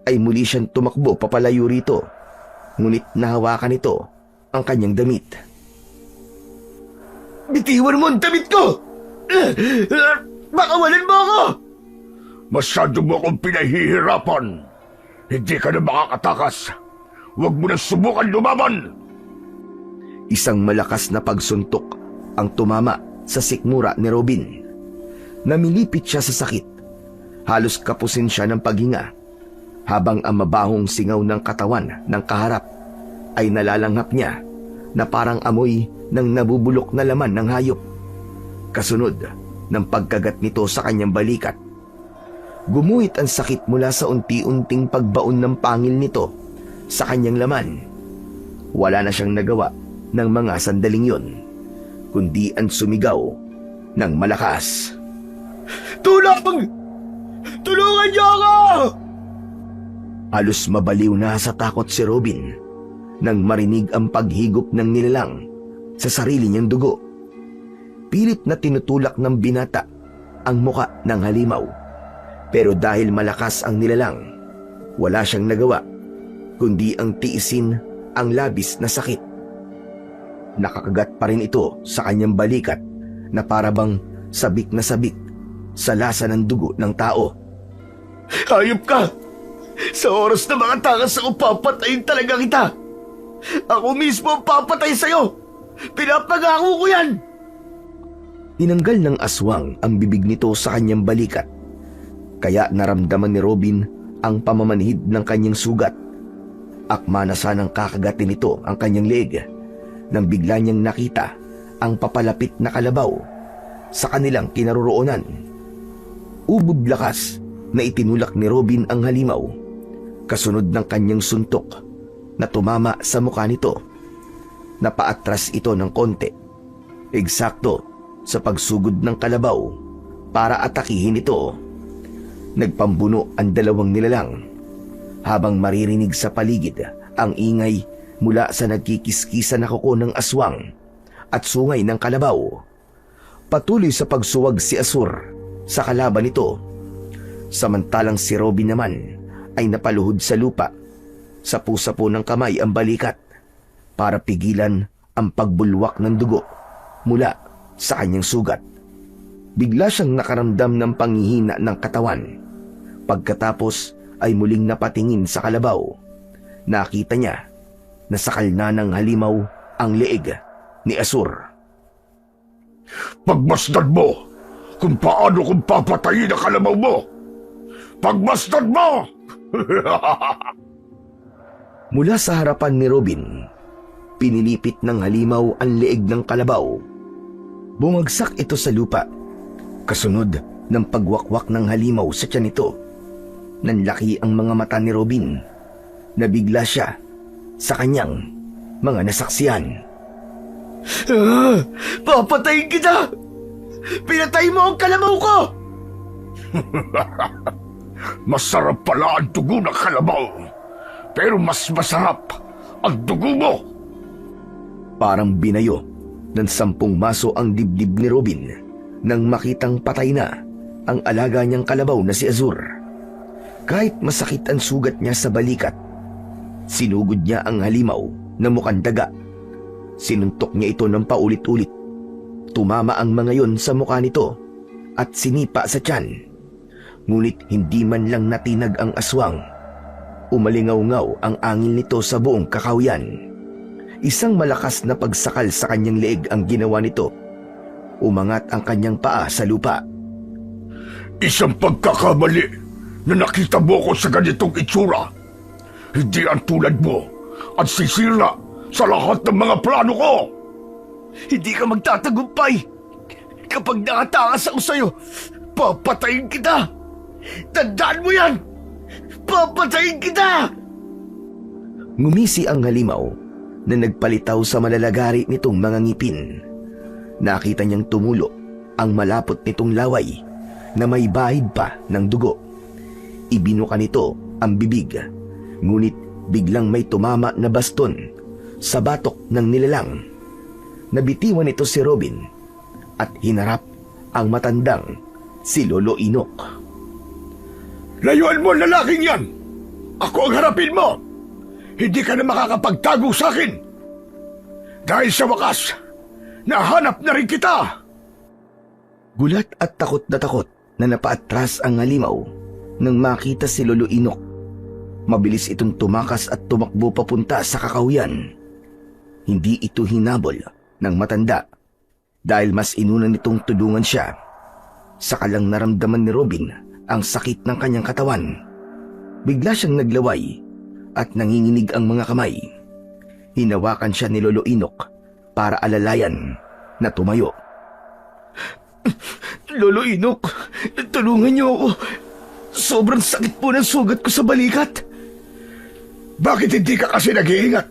ay muli siyang tumakbo papalayo rito. Ngunit nahawakan nito ang kanyang damit. Bitiwan mo ang damit ko! Makawalan mo ako! Masyado mo akong pinahihirapan. Hindi ka na makakatakas. Huwag mo na subukan lumaban! Isang malakas na pagsuntok ang tumama sa sikmura ni Robin. Namilipit siya sa sakit. Halos kapusin siya ng paghinga, habang ang mabahong singaw ng katawan ng kaharap ay nalalanghap niya na parang amoy ng nabubulok na laman ng hayop. Kasunod ng pagkagat nito sa kanyang balikat. Gumuhit ang sakit mula sa unti-unting pagbaon ng pangil nito sa kanyang laman. Wala na siyang nagawa ng mga sandaling yon, kundi ang sumigaw ng malakas. Tulong! Tulungan niyo ako! Halos mabaliw na sa takot si Robin nang marinig ang paghigop ng nilalang sa sarili niyang dugo. Pilit na tinutulak ng binata ang muka ng halimaw. Pero dahil malakas ang nilalang, wala siyang nagawa kundi ang tiisin ang labis na sakit. Nakakagat pa rin ito sa kanyang balikat na parabang sabik na sabik sa lasa ng dugo ng tao. Hayop ka! Sa oras na mga takas ako papatayin talaga kita! Ako mismo ang papatay sa'yo! Pinapangako ko yan! Tinanggal ng aswang ang bibig nito sa kanyang balikat, kaya naramdaman ni Robin ang pamamanhid ng kanyang sugat. Akma na sanang kakagatin nito ang kanyang leeg nang bigla niyang nakita ang papalapit na kalabaw sa kanilang kinaroroonan. Ubod lakas na itinulak ni Robin ang halimaw, kasunod ng kanyang suntok na tumama sa mukha nito. Napaatras ito ng konti, eksakto sa pagsugod ng kalabaw para atakihin ito. Nagpambuno ang dalawang nilalang habang maririnig sa paligid ang ingay mula sa nagkikiskisa na kuko ng aswang at sungay ng kalabaw. Patuloy sa pagsuwag si Azur sa kalaban nito, samantalang si Robin naman ay napaluhod sa lupa. Sapu-sapu ng kamay ang balikat para pigilan ang pagbulwak ng dugo mula sa kanyang sugat. Bigla siyang nakaramdam ng panghihina ng katawan. Pagkatapos ay muling napatingin sa kalabaw. Nakita niya na sakal na ng halimaw ang leeg ni Azur. Pagmasdan mo kung paano kung papatayin ang kalabaw mo! Pagmasdan mo! Mula sa harapan ni Robin, pinilipit ng halimaw ang leeg ng kalabaw. Bumagsak ito sa lupa, kasunod ng pagwakwak ng halimaw sa tiyan nito. Nanlaki ang mga mata ni Robin. Nabigla siya sa kanyang mga nasaksihan. Papatayin kita! Pinatay mo ang kalabaw ko! Masarap pala ang dugo ng kalabaw, pero mas masarap ang dugo mo! Parang binayo ng 10 maso ang dibdib ni Robin nang makitang patay na ang alaga niyang kalabaw na si Azur. Kahit masakit ang sugat niya sa balikat, sinugod niya ang halimaw na mukhang daga. Sinuntok niya ito ng paulit-ulit. Tumama ang mga yon sa mukha nito at sinipa sa tiyan. Ngunit hindi man lang natinag ang aswang. Umalingaw-ngaw ang angin nito sa buong kakahuyan. Isang malakas na pagsakal sa kanyang leeg ang ginawa nito. Umangat ang kanyang paa sa lupa. Isang pagkakamali na nakita mo ko sa ganitong itsura. Hindi ang tulad mo at sisira sa lahat ng mga plano ko. Hindi ka magtatagumpay. Kapag nakatakas ako sa'yo, papatayin kita. Tandaan mo yan! Papatayin kita! Ngumisi ang halimaw na nagpalitaw sa malalagari nitong mga ngipin. Nakita niyang tumulo ang malapot nitong laway na may bahid pa ng dugo. Ibinuka nito ang bibig, ngunit biglang may tumama na baston sa batok ng nilalang. Nabitiwan nito si Robin at hinarap ang matandang si Lolo Inok. Layuan mo ang lalaking yan! Ako ang harapin mo! Hindi ka na makakapagtago sa akin! Dahil sa wakas, nahanap na rin kita! Gulat at takot na napaatras ang halimaw nang makita si Lolo Inok. Mabilis itong tumakas at tumakbo papunta sa kakahuyan. Hindi ito hinabol ng matanda dahil mas inuna nitong tulungan siya. Saka lang naramdaman ni Robin ang sakit ng kanyang katawan. Bigla siyang naglaway at nanginginig ang mga kamay. Hinawakan siya ni Lolo Inok para alalayan na tumayo. Lolo Inok, tulungan niyo ako. Sobrang sakit po ng sugat ko sa balikat. Bakit hindi ka kasi nag-iingat?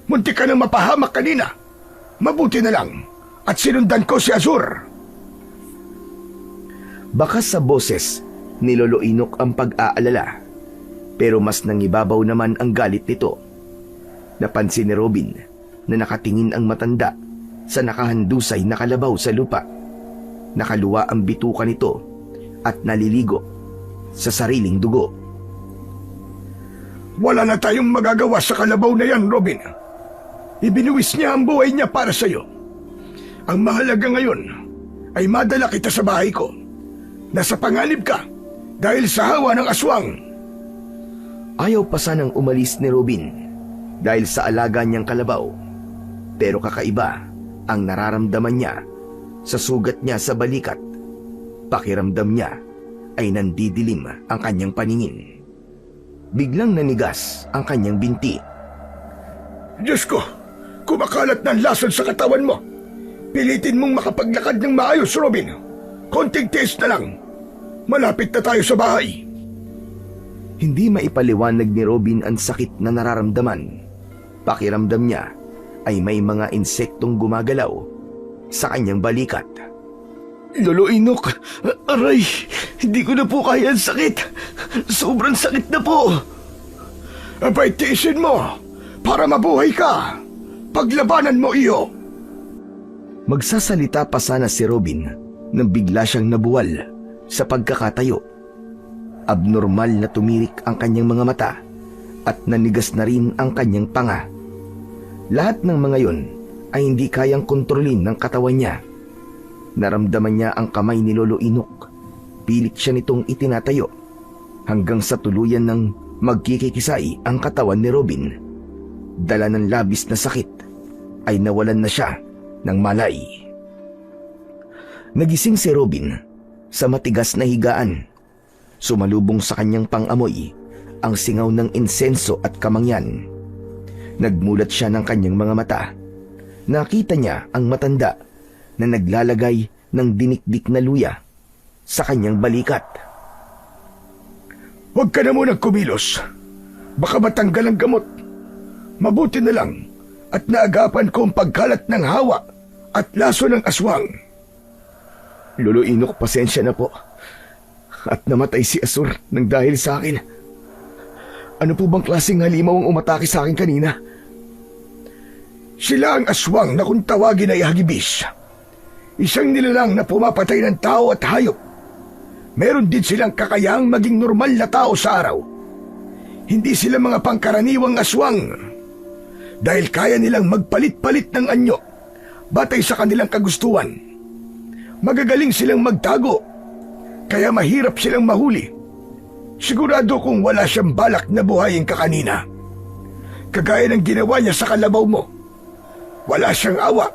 Muntik ka nang mapahamak kanina. Mabuti na lang at sinundan ko si Azur. Baka sa boses ni Lolo Inok ang pag-aalala, pero mas nangibabaw naman ang galit nito. Napansin ni Robin na nakatingin ang matanda sa nakahandusay na kalabaw sa lupa. Nakaluwa ang bituka nito at naliligo sa sariling dugo. Wala na tayong magagawa sa kalabaw na yan, Robin. Ibinuwis niya ang buhay niya para sa'yo. Ang mahalaga ngayon ay madala kita sa bahay ko. Nasa panganib ka dahil sa hawa ng aswang. Ayaw pa sanang umalis ni Robin dahil sa alaga niyang kalabaw. Pero kakaiba ang nararamdaman niya sa sugat niya sa balikat. Pakiramdam niya ay nandidilim ang kanyang paningin. Biglang nanigas ang kanyang binti. Diyos ko, kumakalat ng lason sa katawan mo. Pilitin mong makapaglakad ng maayos, Robin. Konting tiis na lang. Malapit na tayo sa bahay. Hindi maipaliwanag ni Robin ang sakit na nararamdaman. Pakiramdam niya ay may mga insektong gumagalaw sa kanyang balikat. Lolo Inok, aray, hindi ko na po kaya ang sakit. Sobrang sakit na po. Abay, tiisin mo para mabuhay ka. Paglabanan mo iyo. Magsasalita pa sana si Robin nang bigla siyang nabuwal sa pagkakatayo. Abnormal na tumirik ang kanyang mga mata at nanigas na rin ang kanyang panga. Lahat ng mga yon ay hindi kayang kontrolin ng katawan niya. Naramdaman niya ang kamay ni Lolo Inok. Pilit siya nitong itinatayo hanggang sa tuluyan ng magkikikisai ang katawan ni Robin. Dala ng labis na sakit ay nawalan na siya ng malay. Nagising si Robin sa matigas na higaan. Sumalubong sa kanyang pang-amoy ang singaw ng insenso at kamangyan. Nagmulat siya ng kanyang mga mata. Nakita niya ang matanda na naglalagay ng dinikdik na luya sa kanyang balikat. Huwag ka na munang kumilos. Baka matanggal ang gamot. Mabuti na lang at naagapan ko ang pagkalat ng hawa at laso ng aswang. Lolo Inok, pasensya na po. At namatay si Asur nang dahil sa akin. Ano po bang klaseng halimaw ang umatake sa akin kanina? Sila ang aswang na kung tawagin ay hagibis. Isang nilalang na pumapatay ng tao at hayop. Meron din silang kakayahang maging normal na tao sa araw. Hindi sila mga pangkaraniwang aswang. Dahil kaya nilang magpalit-palit ng anyo batay sa kanilang kagustuhan. Magagaling silang magtago, kaya mahirap silang mahuli. Sigurado kung wala siyang balak na buhayin ka kanina. Kagaya ng ginawa niya sa kalabaw mo. Wala siyang awa.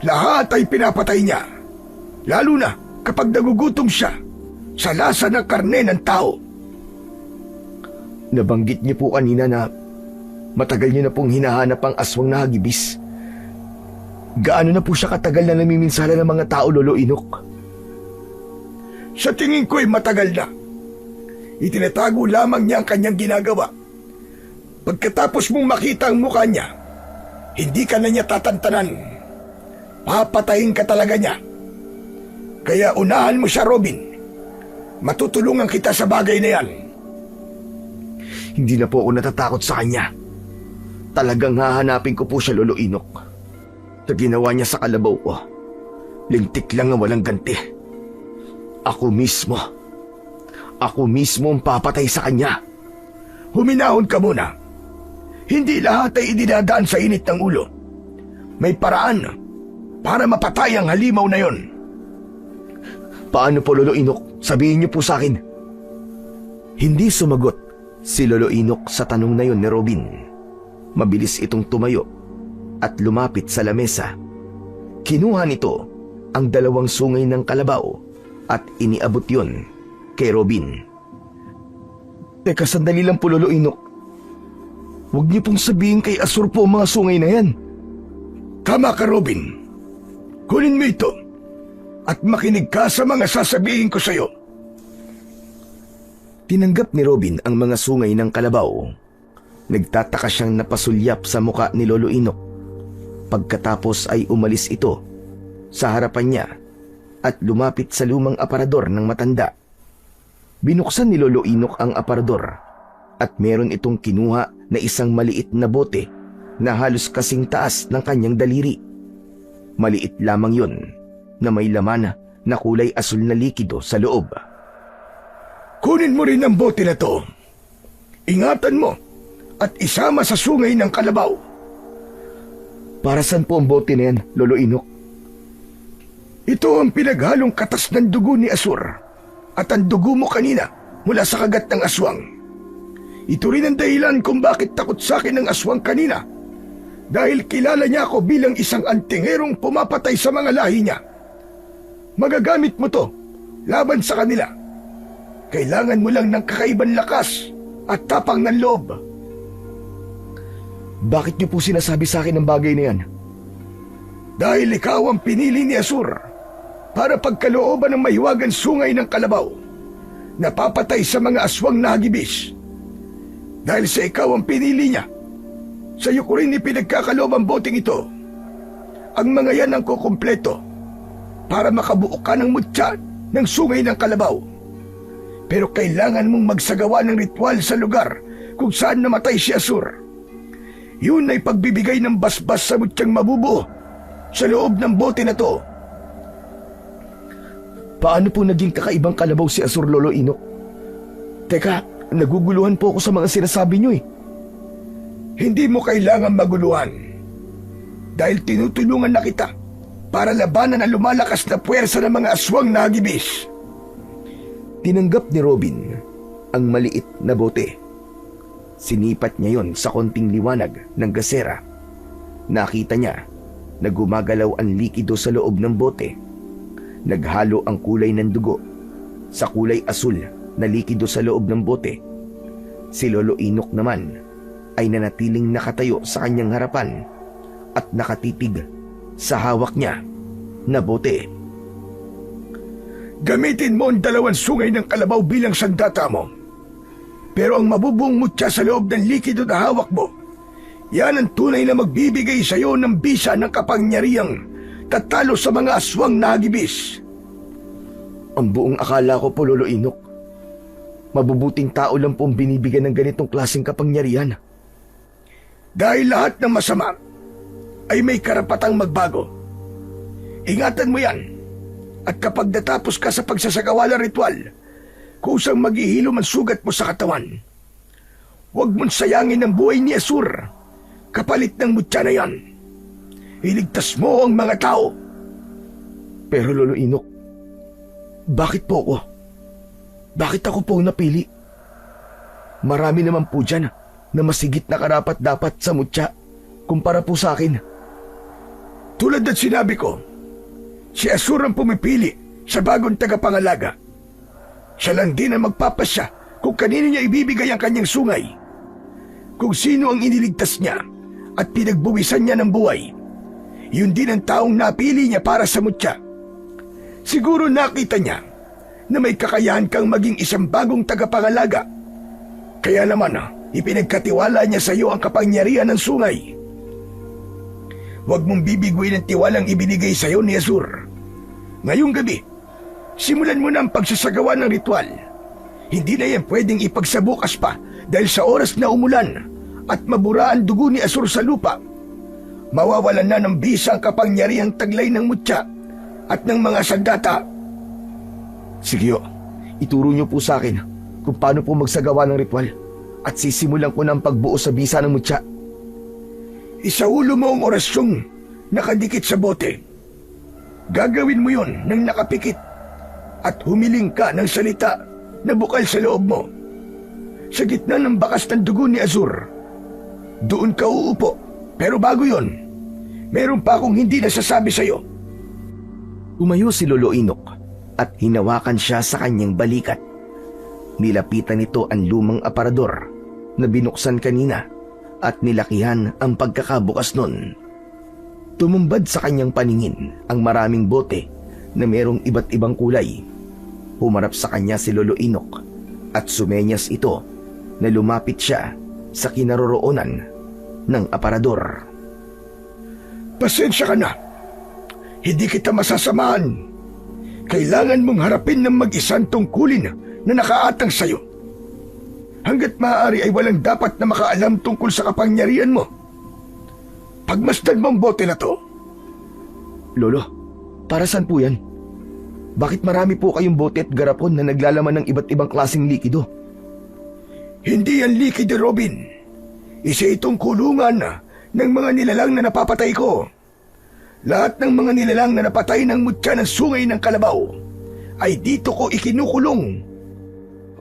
Lahat ay pinapatay niya. Lalo na kapag nagugutom siya sa lasa ng karne ng tao. Nabanggit niyo po kanina na matagal niyo na pong hinahanap ang aswang na hagibis. Gaano na po siya katagal na namiminsala ng mga tao, Lolo Inok? Sa tingin ko'y matagal na. Itinatago lamang niya ang kanyang ginagawa. Pagkatapos mong makita ang mukha niya, hindi ka na niya tatantanan. Papatayin ka talaga niya. Kaya unahan mo siya, Robin. Matutulungan kita sa bagay na yan. Hindi na po ako natatakot sa kanya. Talagang hahanapin ko po siya, Lolo Inok. Sa ginawa niya sa kalabaw ko, lintik lang ang walang ganti. Ako mismo ang papatay sa kanya. Huminahon ka muna. Hindi lahat ay idinadaan sa init ng ulo. May paraan para mapatay ang halimaw na yon. Paano po, Lolo Inok? Sabihin niyo po sa akin. Hindi sumagot si Lolo Inok sa tanong na yon ni Robin. Mabilis itong tumayo at lumapit sa lamesa. Kinuha nito ang 2 sungay ng kalabaw at iniabot yon kay Robin. Teka, sandali lang po, Lolo Inok. Huwag niyo pong sabihin kay Asur po ang mga sungay na yan. Tama ka, Robin. Kunin mo ito at makinig ka sa mga sasabihin ko sa'yo. Tinanggap ni Robin ang mga sungay ng kalabaw. Nagtataka siyang napasulyap sa muka ni Lolo Inok. Pagkatapos ay umalis ito sa harapan niya at lumapit sa lumang aparador ng matanda. Binuksan ni Lolo Inok ang aparador at meron itong kinuha na isang maliit na bote na halos kasing taas ng kanyang daliri. Maliit lamang yon na may laman na kulay asul na likido sa loob. Kunin mo rin ang bote na to. Ingatan mo at isama sa sungay ng kalabaw. Para saan po ang bote na yan, Lolo Inok? Ito ang pinaghalong katas ng dugo ni Asur at ang dugo mo kanina mula sa kagat ng aswang. Ito rin ang dahilan kung bakit takot sa akin ng aswang kanina. Dahil kilala niya ako bilang isang antingerong pumapatay sa mga lahi niya. Magagamit mo to laban sa kanila. Kailangan mo lang ng kakaibang lakas at tapang ng loob. Bakit niyo po sinasabi sa akin ang bagay na yan? Dahil ikaw ang pinili ni Asur para pagkalooban ng mahiwagang sungay ng kalabaw na papatay sa mga aswang na hagibis. Dahil sa ikaw ang pinili niya, sa iyo ko rin ipinagkakaloob ang boteng ito. Ang mga yan ang kukumpleto para makabuo ka ng mutya ng sungay ng kalabaw. Pero kailangan mong magsagawa ng ritual sa lugar kung saan namatay si Asur. Yun ay pagbibigay ng basbas sa mutyang mabubuo sa loob ng bote na to. Paano po naging kakaibang kalabaw si Asur, Lolo Inok? Teka, naguguluhan po ako sa mga sinasabi niyo eh. Hindi mo kailangan maguluhan dahil tinutulungan na kita para labanan ang lumalakas na puwersa ng mga aswang na hagibis. Tinanggap ni Robin ang maliit na bote. Sinipat niya yon sa konting liwanag ng gasera. Nakita niya na gumagalaw ang likido sa loob ng bote. Naghalo ang kulay ng dugo sa kulay asul na likido sa loob ng bote. Si Lolo Inok naman ay nanatiling nakatayo sa kanyang harapan at nakatitig sa hawak niya na bote. Gamitin mo ang 2 sungay ng kalabaw bilang sandata mo. Pero ang mabubuong mutya sa loob ng likido na hawak mo, yan ang tunay na magbibigay sa iyo ng bisa ng kapangyarihang tatalo sa mga aswang na hagibis. Ang buong akala ko po, Lolo Inok, mabubuting tao lang pong binibigyan ng ganitong klaseng kapangyarihan. Dahil lahat ng masama ay may karapatang magbago. Ingatan mo yan. At kapag natapos ka sa pagsasagawa ng ritual, kusang maghihilom ang sugat mo sa katawan. Huwag mong sayangin ang buhay ni Asur kapalit ng mutya na yan. Iligtas mo ang mga tao. Pero Lolo Inok, bakit po ako? Bakit ako po ang napili? Marami naman po dyan na masigit na karapat-dapat sa mutya kumpara po sa akin. Tulad ng sinabi ko, si Asur ang pumipili sa bagong tagapangalaga. Siya lang din ang magpapasya kung kanino niya ibibigay ang kanyang sungay. Kung sino ang iniligtas niya at pinagbuwisan niya ng buhay, yun din ang taong napili niya para sa mutya. Siguro nakita niya na may kakayahan kang maging isang bagong tagapangalaga. Kaya naman ipinagkatiwala niya sa iyo ang kapangyarihan ng sungay. Huwag mong bibiguin ang tiwalang ibinigay sa iyo ni Asur. Ngayong gabi, simulan mo na ang pagsasagawa ng ritual. Hindi na yan pwedeng ipagsabukas pa dahil sa oras na umulan at mabura ang dugo ni Asur sa lupa. Mawawalan na ng bisa ang kapangyarihang taglay ng mutya at ng mga sandata. Sige ho, ituro niyo po sa akin kung paano po magsagawa ng ritual at sisimulan ko na ang pagbuo sa bisa ng mutya. Isaulo mo ang orasyong nakadikit sa bote. Gagawin mo yon nang nakapikit at humiling ka ng salita na bukal sa loob mo. Sa gitna ng bakas ng dugo ni Asur, doon ka uupo. Pero bago yon, meron pa akong hindi nasasabi sa iyo. Umayo si Lolo Inok at hinawakan siya sa kanyang balikat. Nilapitan nito ang lumang aparador na binuksan kanina at nilakihan ang pagkakabukas nun. Tumumbad sa kanyang paningin ang maraming bote na merong iba't ibang kulay. Humarap sa kanya si Lolo Inok at sumenyas ito na lumapit siya sa kinaroroonan ng aparador. Pasensya ka na. Hindi kita masasamahan. Kailangan mong harapin ng mag-isang tungkulin na nakaatang sa'yo. Hanggat maaari ay walang dapat na makaalam tungkol sa kapangyarihan mo. Pagmasdan mo ang bote na to. Lolo, para saan po yan? Bakit marami po kayong bote at garapon na naglalaman ng iba't ibang klaseng likido? Hindi yan likido, Robin. Isa itong kulungan ng mga nilalang na napapatay ko. Lahat ng mga nilalang na napatay ng mutya ng sungay ng kalabaw ay dito ko ikinukulong.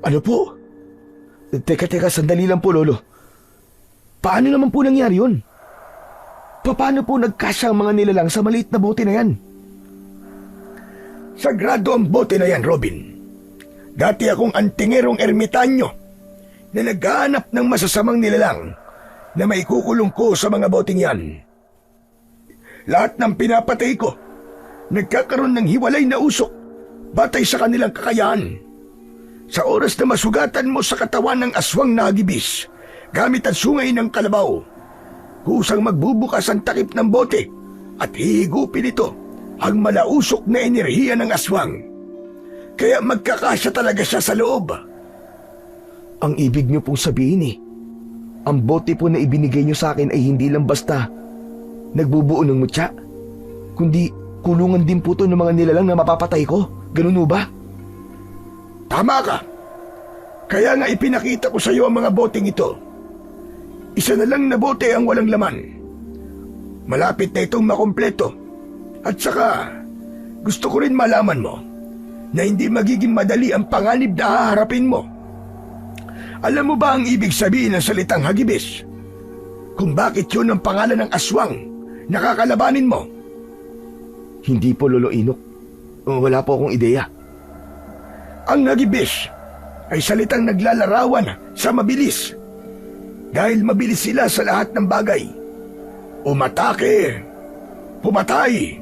Ano po? Teka, sandali lang po, Lolo. Paano naman po nangyari yun? Paano po nagkasya ang mga nilalang sa maliit na bote na yan? Sagrado ang bote na yan, Robin. Dati akong antingerong ermitanyo na naghahanap ng masasamang nilalang na maikukulong ko sa mga boteng yan. Lahat ng pinapatay ko, nagkakaroon ng hiwalay na usok batay sa kanilang kakayahan. Sa oras na masugatan mo sa katawan ng aswang na hagibis, gamit ang sungay ng kalabaw, kusang magbubukas ang takip ng bote at hihigupin ito ang malausok na enerhiya ng aswang. Kaya magkakasya talaga siya sa loob. Ang ibig niyo pong sabihin ang bote po na ibinigay niyo sa akin ay hindi lang basta nagbubuo ng mutya, kundi kulungan din po to ng mga nilalang na mapapatay ko. Ganun ho ba? Tama ka. Kaya nga ipinakita ko sa iyo ang mga boteng ito. Isa na lang na bote ang walang laman. Malapit na itong makumpleto. At saka, gusto ko rin malaman mo na hindi magiging madali ang panganib na haharapin mo. Alam mo ba ang ibig sabihin ng salitang hagibis? Kung bakit yun ang pangalan ng aswang na kakalabanin mo? Hindi po, Lolo Inok. Wala po akong ideya. Ang hagibis ay salitang naglalarawan sa mabilis. Dahil mabilis sila sa lahat ng bagay. Umatake, pumatay,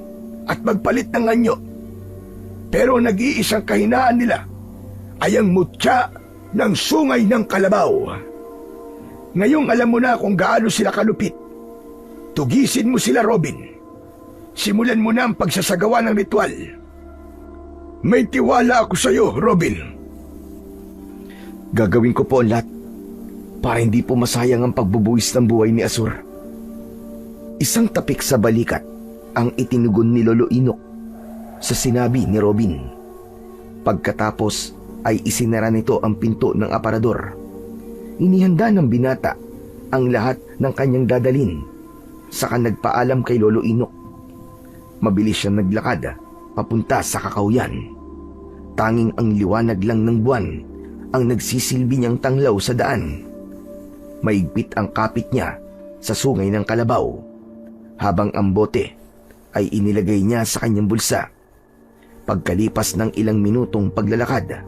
at magpalit ng anyo. Pero nag-iisang kahinaan nila ay ang mutya ng sungay ng kalabaw. Ngayong alam mo na kung gaano sila kalupit. Tugisin mo sila, Robin. Simulan mo na ang pagsasagawa ng ritual. May tiwala ako sa iyo, Robin. Gagawin ko po ang lahat para hindi po masayang ang pagbubuwis ng buhay ni Asur. Isang tapik sa balikat ang itinugon ni Lolo Inok sa sinabi ni Robin. Pagkatapos ay isinara nito ang pinto ng aparador. Inihanda ng binata ang lahat ng kanyang dadalin, saka nagpaalam kay Lolo Inok. Mabilis siyang naglakad papunta sa kakawyan. Tanging ang liwanag lang ng buwan ang nagsisilbi niyang tanglaw sa daan. Maigpit ang kapit niya sa sungay ng kalabaw, habang ang bote ay inilagay niya sa kanyang bulsa. Pagkalipas ng ilang minutong paglalakad,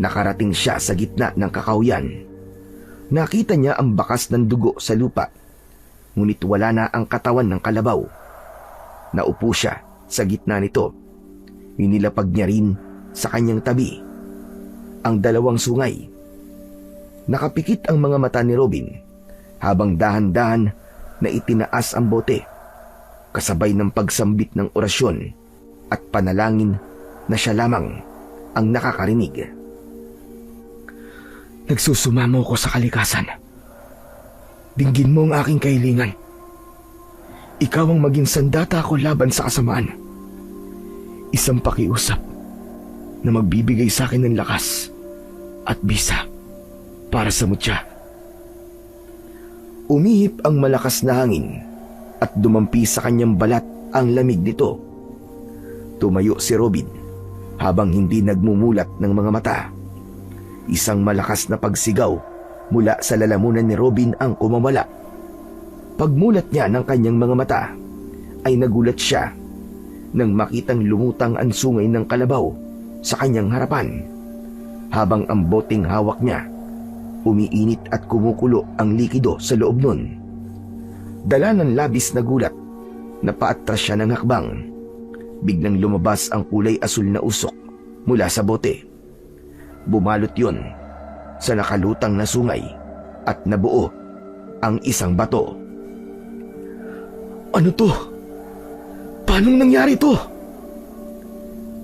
nakarating siya sa gitna ng kakawyan. Nakita niya ang bakas ng dugo sa lupa, ngunit wala na ang katawan ng kalabaw. Naupo siya sa gitna nito. Inilapag niya rin sa kanyang tabi ang dalawang sungay. Nakapikit ang mga mata ni Robin habang dahan-dahan na itinaas ang bote, kasabay ng pagsambit ng orasyon at panalangin na siya lamang ang nakakarinig. Nagsusumamo ko sa kalikasan. Dinggin mo ang aking kahilingan. Ikaw ang maging sandata ko laban sa kasamaan. Isang pakiusap na magbibigay sa akin ng lakas at bisa para sa mutya. Umihip ang malakas na hangin at dumampi sa kanyang balat ang lamig nito. Tumayo si Robin habang hindi nagmumulat ng mga mata. Isang malakas na pagsigaw mula sa lalamunan ni Robin ang kumawala. Pagmulat niya ng kanyang mga mata, ay nagulat siya nang makitang lumutang ang sungay ng kalabaw sa kanyang harapan, habang ang boteng hawak niya umiinit at kumukulo ang likido sa loob nun. Dala ng labis na gulat, napaatras siya ng hakbang. Biglang lumabas ang kulay asul na usok mula sa bote. Bumalot yon sa nakalutang na sungay at nabuo ang isang bato. Ano to? Paanong nangyari to?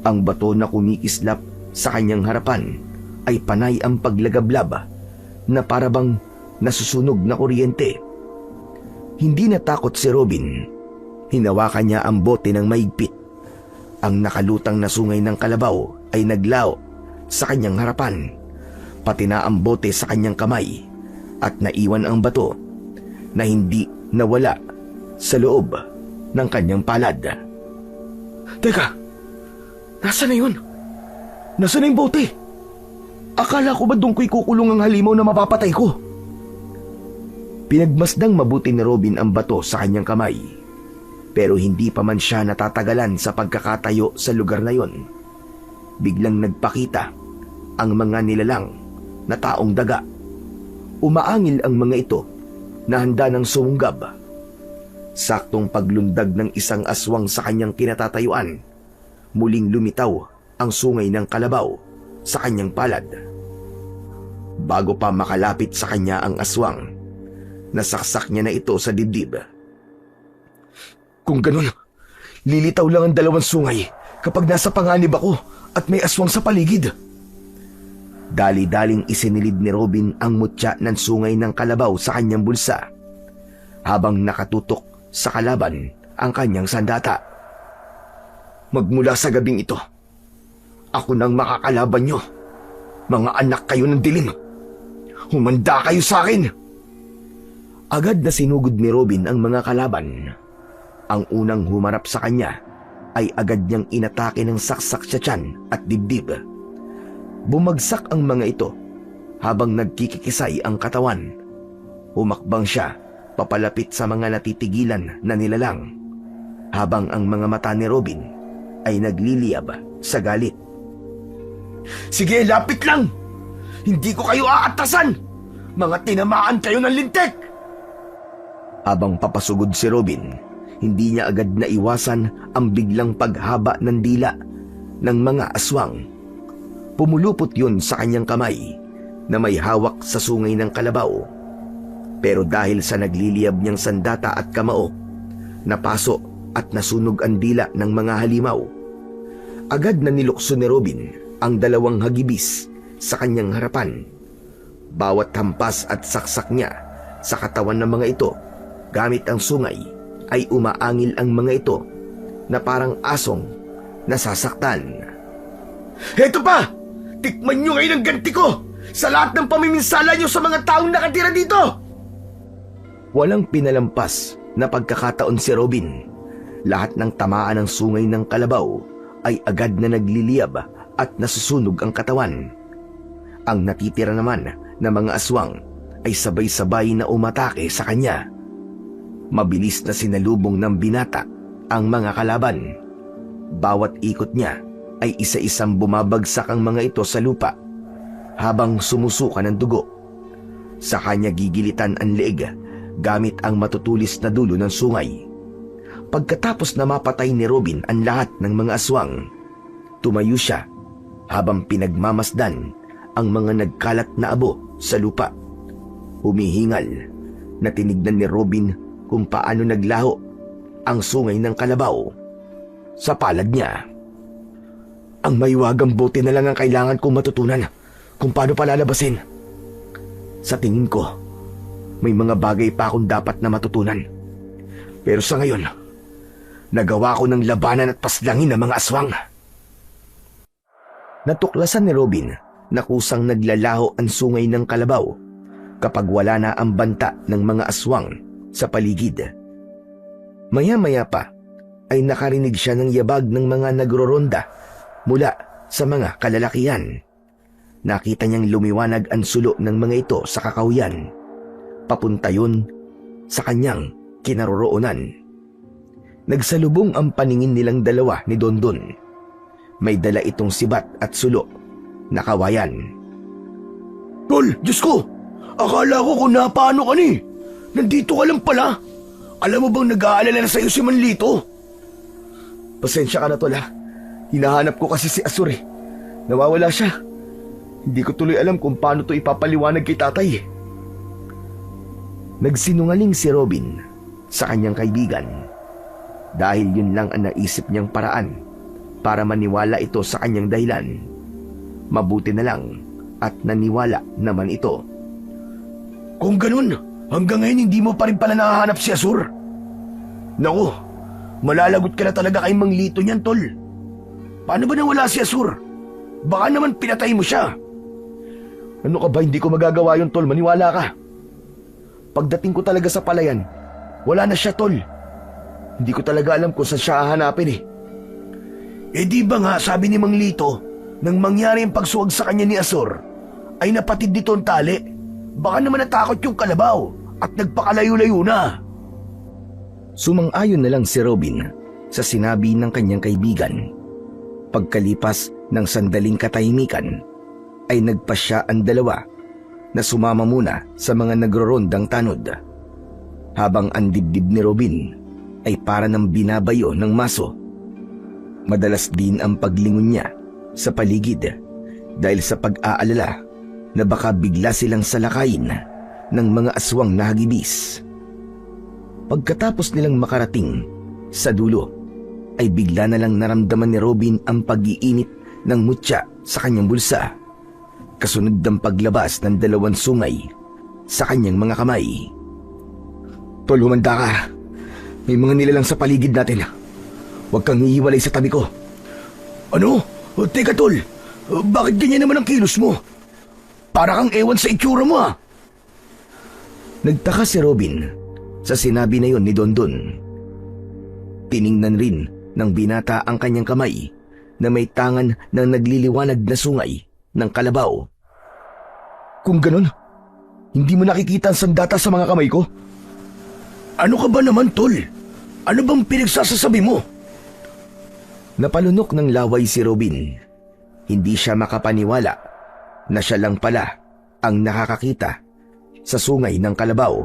Ang bato na kumikislap sa kanyang harapan ay panay ang paglagablab na parabang nasusunog na kuryente. Hindi natakot si Robin. Hinawakan niya ang bote ng maigpit. Ang nakalutang na sungay ng kalabaw ay naglao sa kanyang harapan, pati na ang bote sa kanyang kamay, at naiwan ang bato na hindi nawala sa loob ng kanyang palad. Teka, nasa na yun? Nasa na yung bote? Akala ko ba doon ko'y kukulong ang halimaw na mapapatay ko? Pinagmasdang mabuti ni Robin ang bato sa kanyang kamay, pero hindi pa man siya natatagalan sa pagkakatayo sa lugar na yon. Biglang nagpakita ang mga nilalang na taong daga. Umaangil ang mga ito na handa ng sumunggab. Saktong paglundag ng isang aswang sa kanyang kinatatayuan, muling lumitaw ang sungay ng kalabaw sa kanyang palad. Bago pa makalapit sa kanya ang aswang, nasaksak niya na ito sa dibdib. Kung ganun, lilitaw lang ang dalawang sungay kapag nasa panganib ako at may aswang sa paligid. Dali-daling isinilid ni Robin ang mutya ng sungay ng kalabaw sa kanyang bulsa, habang nakatutok sa kalaban ang kanyang sandata. Magmula sa gabing ito, ako nang makakalaban nyo. Mga anak kayo ng dilim. Humanda kayo sa akin! Agad na sinugod ni Robin ang mga kalaban. Ang unang humarap sa kanya ay agad niyang inatake ng saksak sa tiyan at dibdib. Bumagsak ang mga ito habang nagkikikisay ang katawan. Humakbang siya papalapit sa mga natitigilan na nilalang, habang ang mga mata ni Robin ay nagliliyab sa galit. Sige, lapit lang! Hindi ko kayo aatasan! Mga tinamaan kayo ng lintik! Habang papasugod si Robin, hindi niya agad naiwasan ang biglang paghaba ng dila ng mga aswang. Pumulupot yun sa kanyang kamay na may hawak sa sungay ng kalabaw. Pero dahil sa nagliliyab niyang sandata at kamao, napaso at nasunog ang dila ng mga halimaw. Agad na nilukso ni Robin ang dalawang hagibis sa kanyang harapan. Bawat hampas at saksak niya sa katawan ng mga ito gamit ang sungay ay umaangil ang mga ito na parang asong nasasaktan. Heto pa! Tikman nyo ngayon ang ganti ko sa lahat ng pamiminsala nyo sa mga taong nakatira dito! Walang pinalampas na pagkakataon si Robin. Lahat ng tamaan ng sungay ng kalabaw ay agad na nagliliyab at nasusunog ang katawan. Ang natitira naman na mga aswang ay sabay-sabay na umatake sa kanya. Mabilis na sinalubong ng binata ang mga kalaban. Bawat ikot niya ay isa-isang bumabagsak ang mga ito sa lupa habang sumusuka ng dugo. Sa kanya gigilitan ang leeg gamit ang matutulis na dulo ng sungay. Pagkatapos na mapatay ni Robin ang lahat ng mga aswang, tumayo siya habang pinagmamasdan ang mga nagkalat na abo sa lupa. Humihingal na tinignan ni Robin kung paano naglaho ang sungay ng kalabaw sa palad niya. Ang maiwagang bote na lang ang kailangan kong matutunan kung paano palalabasin. Sa tingin ko, may mga bagay pa akong dapat na matutunan. Pero sa ngayon, nagawa ko ng labanan at paslangin ng mga aswang. Natuklasan ni Robin na kusang naglalaho ang sungay ng kalabaw kapag wala na ang banta ng mga aswang sa paligid. Maya-maya pa ay nakarinig siya ng yabag ng mga nagroronda mula sa mga kalalakihan. Nakita niyang lumiwanag ang sulo ng mga ito sa kakahuyan. Papunta yun sa kanyang kinaroroonan. Nagsalubong ang paningin nilang dalawa ni Dondon. May dala itong sibat at sulo na kawayan. Tol, Diyos ko! Akala ko kung napaano ka ni. Nandito ka lang pala. Alam mo bang nag-aalala na sa'yo si Manlito? Pasensya ka na, Tol, ha? Hinahanap ko kasi si Asur eh. Nawawala siya. Hindi ko tuloy alam kung paano to ipapaliwanag kay tatay eh. Nagsinungaling si Robin sa kanyang kaibigan dahil yun lang ang naisip niyang paraan para maniwala ito sa kanyang dahilan. Mabuti na lang at naniwala naman ito. Kung ganun, hanggang ngayon hindi mo pa rin pala nahahanap si Asur. Naku, malalagot ka na talaga kay Manglito niyan, Tol. Paano ba nawala si Asur? Baka naman pinatay mo siya. Ano ka ba, hindi ko magagawa yun, Tol, maniwala ka. Pagdating ko talaga sa palayan, wala na siya, Tol. Hindi ko talaga alam kung saan siya hahanapin eh. Eh di ba nga sabi ni Manglito, nang mangyari ang pagsuwag sa kanya ni Asur, ay napatid dito ang tali. Baka naman natakot yung kalabaw at nagpakalayo-layo na. Sumang-ayon na lang si Robin sa sinabi ng kanyang kaibigan. Pagkalipas ng sandaling katahimikan, ay nagpasya ang dalawa na sumama muna sa mga nagrorondang tanod. Habang ang dibdib ni Robin ay para ng binabayo ng maso. Madalas din ang paglingon niya sa paligid dahil sa pag-aalala na baka bigla silang salakayin ng mga aswang na hagibis. Pagkatapos nilang makarating sa dulo, ay bigla na lang naramdaman ni Robin ang pag-iinit ng mutya sa kanyang bulsa, kasunod ng paglabas ng 2 sungay sa kanyang mga kamay. "Tol, humanda ka. May mga nilalang sa paligid natin. Huwag kang hihiwalay sa tabi ko." Ano? Teka tol, bakit ganyan naman ang kilos mo? Para kang ewan sa itsura mo ah. Nagtaka si Robin sa sinabi na yon ni Dondon. Tiningnan rin ng binata ang kanyang kamay na may tangan ng nagliliwanag na sungay ng kalabaw. Kung ganon, hindi mo nakikita ang sandata sa mga kamay ko? Ano ka ba naman tol? Ano bang pinagsasasabi mo? Napalunok ng laway si Robin. Hindi siya makapaniwala na siya lang pala ang nakakakita sa sungay ng kalabaw.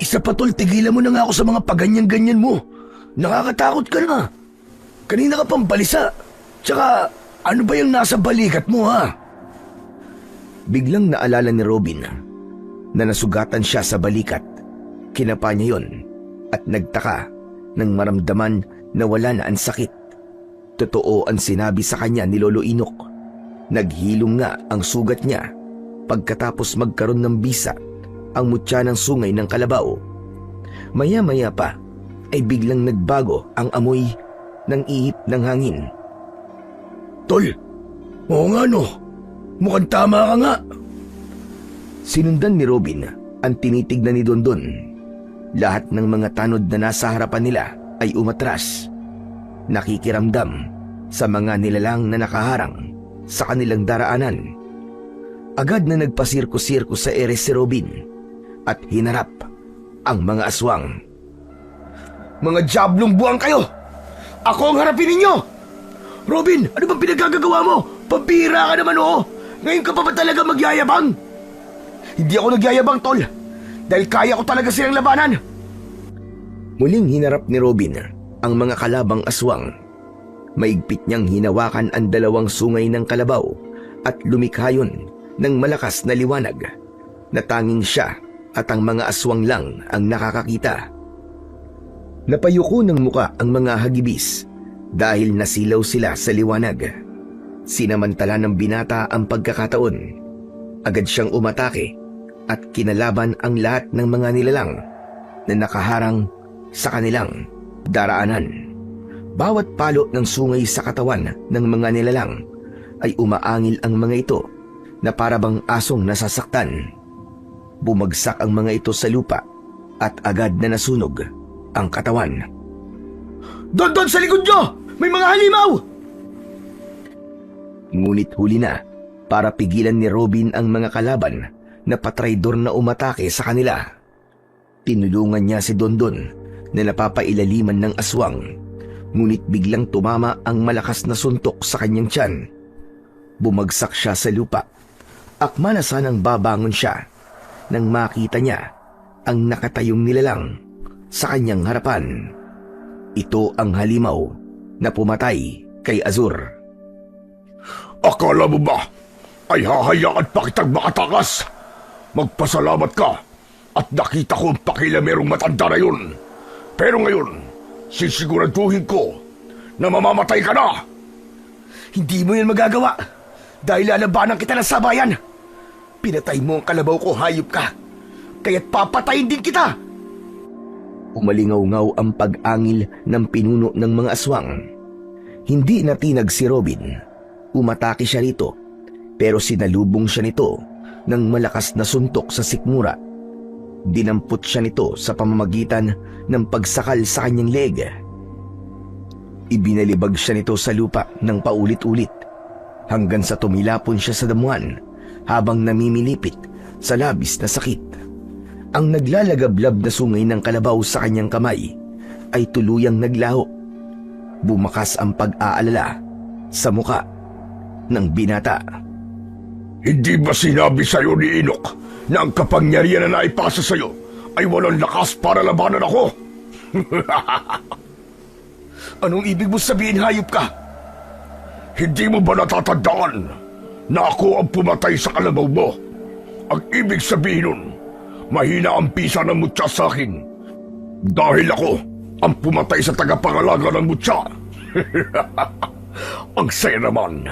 Isa pa tol, tigilan mo na nga ako sa mga paganyan-ganyan mo. Nakakatakot ka na. Kanina ka pang balisa. Tsaka, ano ba yung nasa balikat mo ha? Biglang naalala ni Robin na nasugatan siya sa balikat. Kinapa niya yon at nagtaka nang maramdaman na wala na ang sakit. Totoo ang sinabi sa kanya ni Lolo Inok. Naghilom nga ang sugat niya pagkatapos magkaroon ng bisa ang mutya ng sungay ng kalabaw. Maya-maya pa ay biglang nagbago ang amoy ng ihip ng hangin. Tol, oo nga no. Mukhang tama ka nga. Sinundan ni Robin ang tinitignan ni Dondon. Lahat ng mga tanod na nasa harapan nila ay umatras, nakikiramdam sa mga nilalang na nakaharang sa kanilang daraanan. Agad na nagpasirko-sirko sa ere si Robin at hinarap ang mga aswang. Mga diablong buwang kayo! Ako ang harapin ninyo! Robin, ano bang pinagkagagawa mo? Pambira ka naman oo! Ngayon ka pa ba talaga magyayabang? Hindi ako nagyayabang, tol. Dahil kaya ko talaga silang labanan. Muling hinarap ni Robin ang mga kalabang aswang. Maigpit niyang hinawakan ang 2 sungay ng kalabaw at lumikhayon ng malakas na liwanag na tanging siya at ang mga aswang lang ang nakakakita. Napayuko ng muka ang mga hagibis dahil nasilaw sila sa liwanag. Sinamantala ng binata ang pagkakataon. Agad siyang umatake at kinalaban ang lahat ng mga nilalang na nakaharang sa kanilang daraanan. Bawat palo ng sungay sa katawan ng mga nilalang ay umaangil ang mga ito na parabang asong nasasaktan. Bumagsak ang mga ito sa lupa at agad na nasunog ang katawan. Doon sa likod nyo! May mga halimaw! Ngunit huli na para pigilan ni Robin ang mga kalaban na patraidor na umatake sa kanila. Tinulungan niya si Dondon na napapailaliman ng aswang, ngunit biglang tumama ang malakas na suntok sa kanyang tiyan. Bumagsak siya sa lupa. Akma na sanang babangon siya nang makita niya ang nakatayong nilalang sa kanyang harapan. Ito ang halimaw na pumatay kay Azur. Akala mo ba ay hahayaan pa kitang makatakas? Magpasalamat ka at nakita ko ang pakilamerong matanda na yun. Pero ngayon, sisiguraduhin ko na mamamatay ka na. Hindi mo yan magagawa dahil lalabanan kita ng sabayan. Pinatay mo ang kalabaw ko, hayop ka. Kaya't papatayin din kita. Umalingaw-ngaw ang pag-angil ng pinuno ng mga aswang. Hindi natinag si Robin. Umatake siya rito, pero sinalubong siya nito ng malakas na suntok sa sikmura. Dinampot siya nito sa pamamagitan ng pagsakal sa kanyang leeg. Ibinalibag siya nito sa lupa ng paulit-ulit hanggang sa tumilapon siya sa damuhan habang namimilipit sa labis na sakit. Ang naglalagablab na sungay ng kalabaw sa kanyang kamay ay tuluyang naglaho. Bumakas ang pag-aalala sa muka ng binata. Hindi ba sinabi sa'yo ni Inok na ang kapangyarihan na naipasa sa'yo ay walang lakas para labanan ako? Anong ibig mo sabihin, hayop ka? Hindi mo ba natatandaan na ako ang pumatay sa kalabaw mo? Ang ibig sabihin nun, mahina ang pisa ng mutya sa akin. Dahil ako ang pumatay sa tagapangalaga ng mutya. Ang saya naman.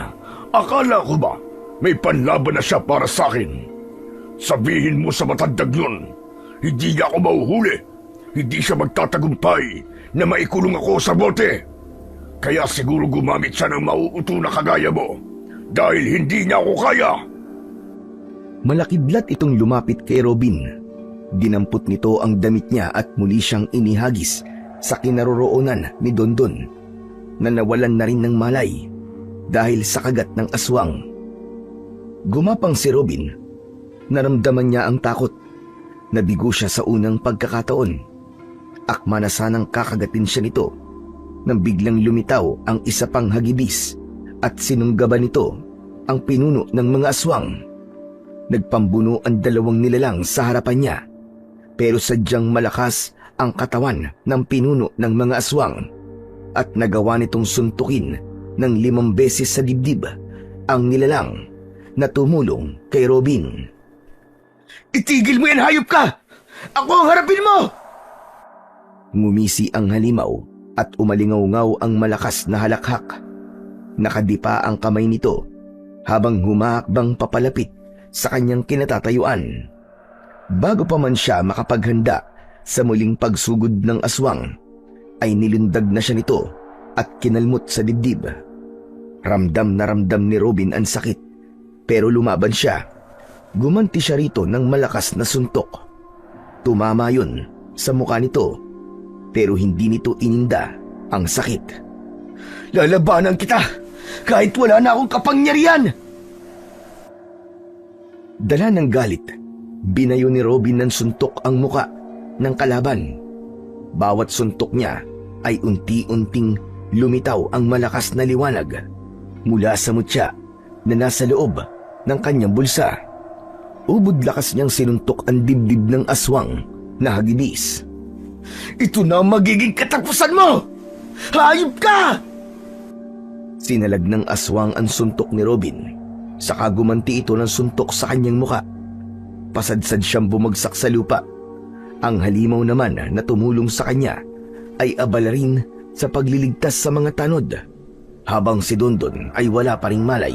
Akala ko ba may panlaban na siya para sa akin? Sabihin mo sa matandang yun, hindi niya ako mahuhuli. Hindi siya magtatagumpay na maikulong ako sa bote. Kaya siguro gumamit siya ng mauuto na kagaya mo. Dahil hindi niya ako kaya. Malakidlat itong lumapit kay Robin. Dinampot nito ang damit niya at muli siyang inihagis sa kinaroroonan ni Dondon na nawalan na rin ng malay dahil sa kagat ng aswang. Gumapang si Robin. Naramdaman niya ang takot. Nabigo siya sa unang pagkakataon. Akma na sanang kakagatin siya nito nang biglang lumitaw ang isa pang hagibis at sinunggaban nito ang pinuno ng mga aswang. Nagpambuno ang dalawang nilalang sa harapan niya, pero sadyang malakas ang katawan ng pinuno ng mga aswang at nagawa nitong suntukin ng 5 beses sa dibdib ang nilalang na tumulong kay Robin. Itigil mo yan, hayop ka! Ako ang harapin mo! Ngumisi ang halimaw at umalingaw-ngaw ang malakas na halakhak. Nakadipa ang kamay nito habang humakbang papalapit sa kanyang kinatatayuan. Bago pa man siya makapaghanda sa muling pagsugod ng aswang, ay nilundag na siya nito at kinalmot sa dibdib. Ramdam na ramdam ni Robin ang sakit, pero lumaban siya. Gumanti siya rito ng malakas na suntok. Tumama yun sa mukha nito, pero hindi nito ininda ang sakit. Lalabanan kita kahit wala na akong kapangyarihan! Dala ng galit, binayo ni Robin ng suntok ang muka ng kalaban. Bawat suntok niya ay unti-unting lumitaw ang malakas na liwanag mula sa mutya na nasa loob ng kanyang bulsa. Ubod lakas niyang sinuntok ang dibdib ng aswang na hagibis. Ito na ang magiging katapusan mo! Hayop ka! Sinalag ng aswang ang suntok ni Robin, saka gumanti ito ng suntok sa kanyang muka. Pasadsad siyang bumagsak sa lupa. Ang halimaw naman na tumulong sa kanya ay abala rin sa pagliligtas sa mga tanod, habang si Dondon ay wala pa ring malay.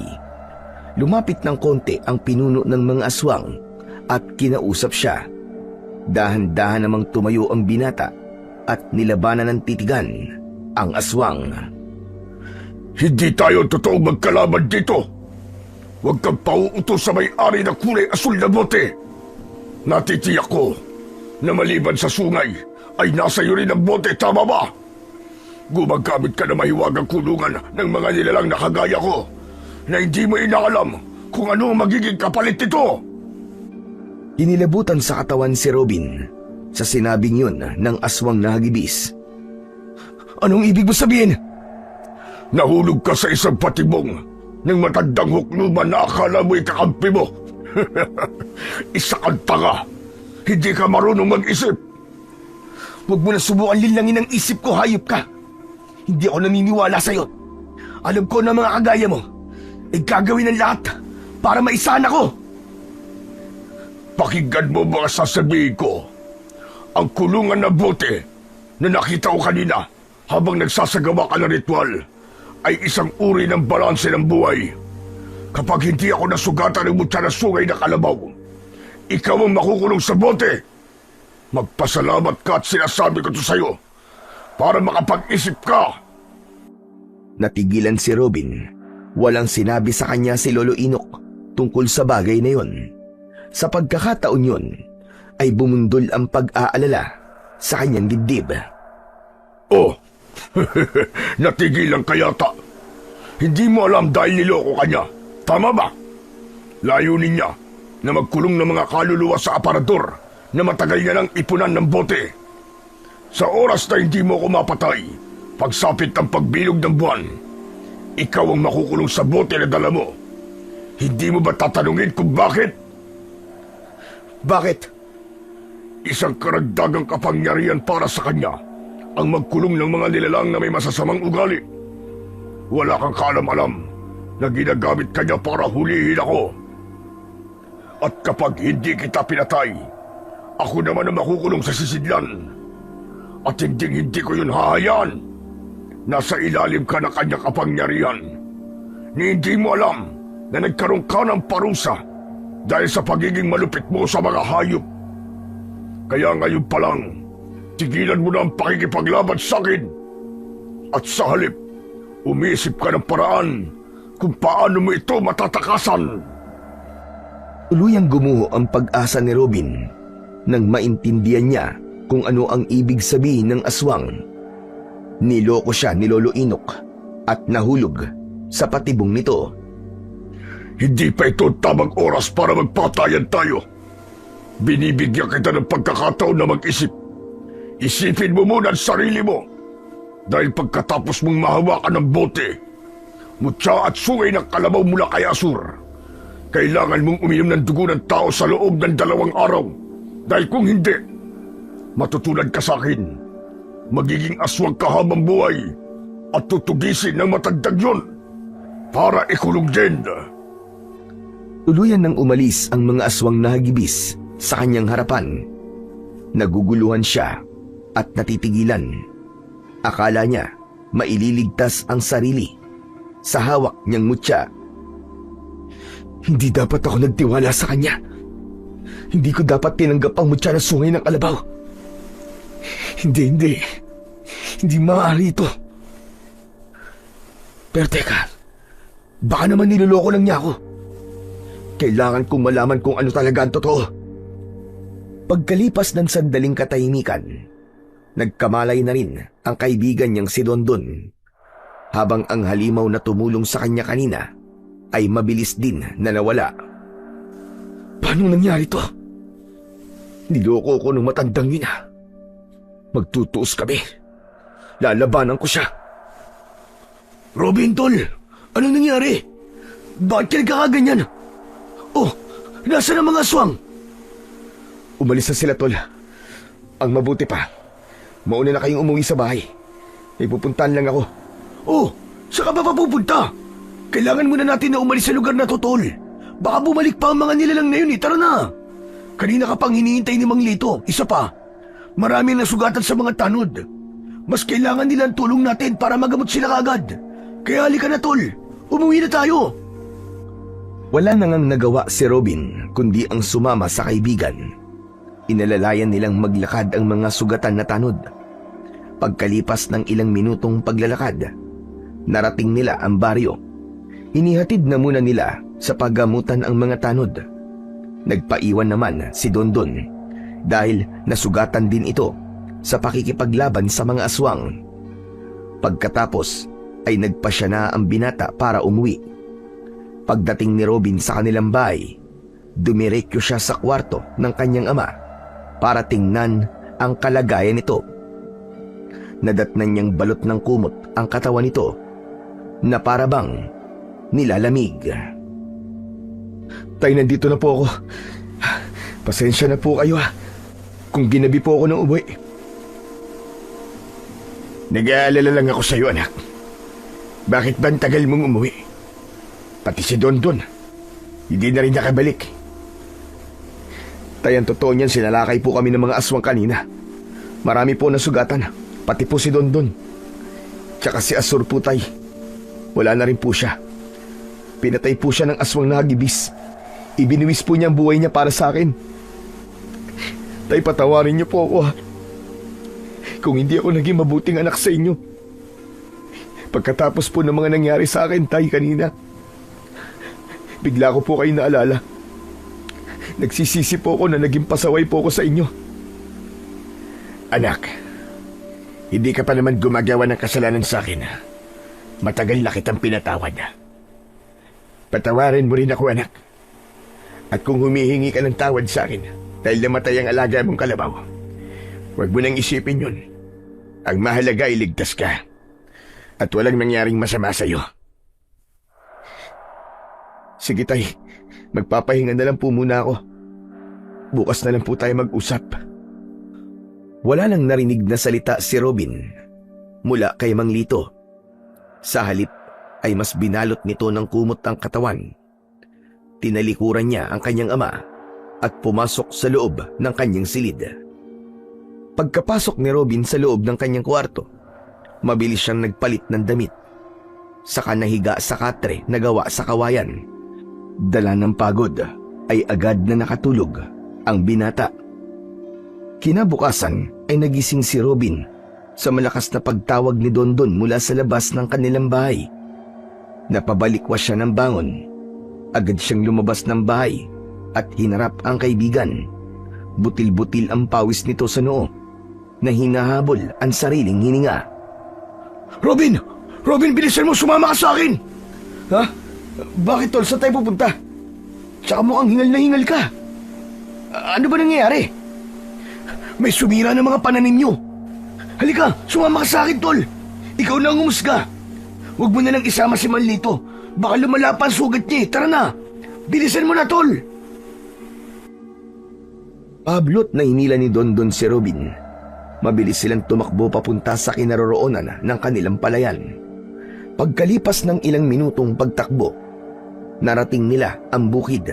Lumapit ng konti ang pinuno ng mga aswang at kinausap siya. Dahan-dahan namang tumayo ang binata at nilabanan ng titigan ang aswang. Hindi tayo totoong magkalaban dito. Huwag kang pauutos sa may-ari na kulay asul na bote. Natitiyak ko na maliban sa sungay ay nasa iyo rin ang bote, tama ba? Gumagamit ka na mahiwagang kulungan ng mga nilalang na kagaya ko na hindi mo inaalam kung ano ang magiging kapalit nito. Inilabutan sa katawan si Robin sa sinabing yun ng aswang na hagibis. Anong ibig mo sabihin? Nahulog ka sa isang patibong ng matandang hukluman na akala mo'y kakampi mo. Isa kang tanga. Hindi ka marunong mag-isip. Huwag mo na subukan linlangin ang isip ko, hayop ka. Hindi ako naniniwala sa'yo. Alam ko na mga kagaya mo ay gagawin ng lahat para maisahan ako. Pakinggan mo mga sasabihin ko. Ang kulungan na bote na nakita ko kanina habang nagsasagawa ka ng ritual ay isang uri ng balanse ng buhay. Kapag hindi ako nasugatan ng mutya na sungay na kalabaw, ikaw ang makukulong sa bote. Magpasalamat ka at sinasabi ko to sa'yo para makapag-isip ka. Natigilan si Robin. Walang sinabi sa kanya si Lolo Inok tungkol sa bagay na yon. Sa pagkakataon yon, ay bumundol ang pag-aalala sa kanyang dibdib. Oh, natigilan ka yata. Hindi mo alam dahil niloko ka niya. Tama ba? Layunin niya na magkulong ng mga kaluluwa sa aparador na matagal niya nang ipunan ng bote. Sa oras na hindi mo ko mapatay, pagsapit ng pagbilog ng buwan, ikaw ang makukulong sa bote na dala mo. Hindi mo ba tatanungin kung bakit? Bakit? Isang karagdagang kapangyarihan para sa kanya ang magkulong ng mga nilalang na may masasamang ugali. Wala kang kaalam-alam na ginagamit ka niya para hulihin ako. At kapag hindi kita pinatay, ako naman ang makukulong sa sisidlan. At hindi ko yun hahayaan. Nasa ilalim ka na kanyang kapangyarihan. Hindi mo alam na nagkaroon ka ng parusa dahil sa pagiging malupit mo sa mga hayop. Kaya ngayon pa lang, tigilan mo na ang pakikipaglaban sa akin. At sa halip, umisip ka ng paraan kung paano mo ito matatakasan. Tuluyang gumuho ang pag-asa ni Robin nang maintindihan niya kung ano ang ibig sabihin ng aswang. Niloko siya ni Lolo Inok at nahulog sa patibong nito. Hindi pa ito tamang oras para magpatayan tayo. Binibigyan kita ng pagkakataon na mag-isip. Isipin mo muna ang sarili mo. Dahil pagkatapos mong mahawakan ng bote, mutya at sungay ng kalabaw mula kay Asur, kailangan mong uminom ng dugo ng tao sa loob ng 2 araw. Dahil kung hindi, matutulad ka sa akin. Magiging aswang ka habang buhay at tutugisin ng matagdag yun para ikulong din. Tuluyan nang umalis ang mga aswang nahagibis sa kanyang harapan. Naguguluhan siya at natitigilan. Akala niya maililigtas ang sarili sa hawak niyang mutya. Hindi dapat ako nagtiwala sa kanya. Hindi ko dapat tinanggap ang mutya na sungay ng kalabaw. Hindi. Hindi maaari ito. Pero teka, baka naman niloloko lang niya ako. Kailangan kong malaman kung ano talaga ang totoo. Pagkalipas ng sandaling katahimikan, nagkamalay na rin ang kaibigan niyang si Dondon. Habang ang halimaw na tumulong sa kanya kanina ay mabilis din na nawala. Paano nangyari to? Niloko ko nung matandang yun. Magtutuos kami. Lalabanan ko siya. Robin, tol! Anong nangyari? Bakit ka nagkakaganyan? Oh, nasaan ang mga aswang? Umalis na sila, tol. Ang mabuti pa, mauna na kayong umuwi sa bahay. May pupuntahan lang ako. Oh, saan ka ba papupunta? Kailangan muna natin na umalis sa lugar na to, tol. Baka bumalik pa ang mga nilalang na yun eh. Tara na! Kanina ka pang hinihintay ni Mang Lito. Isa pa, marami na sugatan sa mga tanod. Mas kailangan nila ang tulong natin para magamot sila kagad. Kaya halika na, tol. Umuwi na tayo. Wala na ngang nagawa si Robin kundi ang sumama sa kaibigan. Inalalayan nilang maglakad ang mga sugatan na tanod. Pagkalipas ng ilang minutong paglalakad, narating nila ang baryo. Inihatid na muna nila sa paggamutan ang mga tanod. Nagpaiwan naman si Dondon dahil nasugatan din ito sa pakikipaglaban sa mga aswang. Pagkatapos ay nagpasya na ang binata para umuwi. Pagdating ni Robin sa kanilang bahay, dumiretso siya sa kwarto ng kanyang ama para tingnan ang kalagayan nito. Nadatnan niyang balot ng kumot ang katawan nito na para bang nilalamig. Tay, nandito na po ako. Pasensya na po kayo kung ginabi po ako ng umuwi. Nag-aalala lang ako sa iyo, anak. Bakit ba ang tagal mong umuwi? Pati si Dondon, hindi na rin nakabalik. Tay, ang totoo niyan, sinalakay po kami ng mga aswang kanina. Marami po nasugatan, pati po si Dondon. Tsaka si Asur po, tay. Wala na rin po siya. Pinatay po siya ng aswang nahagibis. Ibinuwis po niya ang buhay niya para sa akin. Tay, patawarin niyo po ako kung hindi ako naging mabuting anak sa inyo. Pagkatapos po ng mga nangyari sa akin, tay, kanina, bigla ko po kayo naalala. Nagsisisi po ako na naging pasaway po ako sa inyo. Anak, hindi ka pa naman gumagawa ng kasalanan sa akin. Matagal na kitang pinatawad. Patawarin mo rin ako, anak. At kung humihingi ka ng tawad sa akin dahil namatay ang alaga mong kalabaw, huwag mo nang isipin yun. Ang mahalaga ay ligtas ka at walang nangyaring masama sa'yo. Sige, tay. Magpapahinga na lang po muna ako. Bukas na lang po tayo mag-usap. Wala nang narinig na salita si Robin mula kay Mang Lito. Sa halip ay mas binalot nito ng kumot ang katawan. Tinalikuran niya ang kanyang ama at pumasok sa loob ng kanyang silid. Pagkapasok ni Robin sa loob ng kanyang kwarto, mabilis siyang nagpalit ng damit. Saka nahiga sa katre na gawa sa kawayan. Dala ng pagod ay agad na nakatulog ang binata. Kinabukasan ay nagising si Robin sa malakas na pagtawag ni Dondon mula sa labas ng kanilang bahay. Napabalikwas siya ng bangon. Agad siyang lumabas ng bahay at hinarap ang kaibigan. Butil-butil ang pawis nito sa noo na hinahabol ang sariling hininga. Robin! Robin, bilisan mo! Sumama ka sa akin! Ha? Bakit, tol? Saan tayo pupunta? Tsaka mukhang hingal na hingal ka. Ano ba nangyayari? May sumira ng mga pananim nyo. Halika, sumama ka sa akin, tol. Ikaw na ang umusga. Huwag mo na lang isama si Manlito. Baka lumala pa ang sugat niya. Tara na. Bilisan mo na, tol. Pablot na hinila ni Dondon si Robin. Mabilis silang tumakbo papunta sa kinaroroonan ng kanilang palayan. Pagkalipas ng ilang minutong pagtakbo, narating nila ang bukid.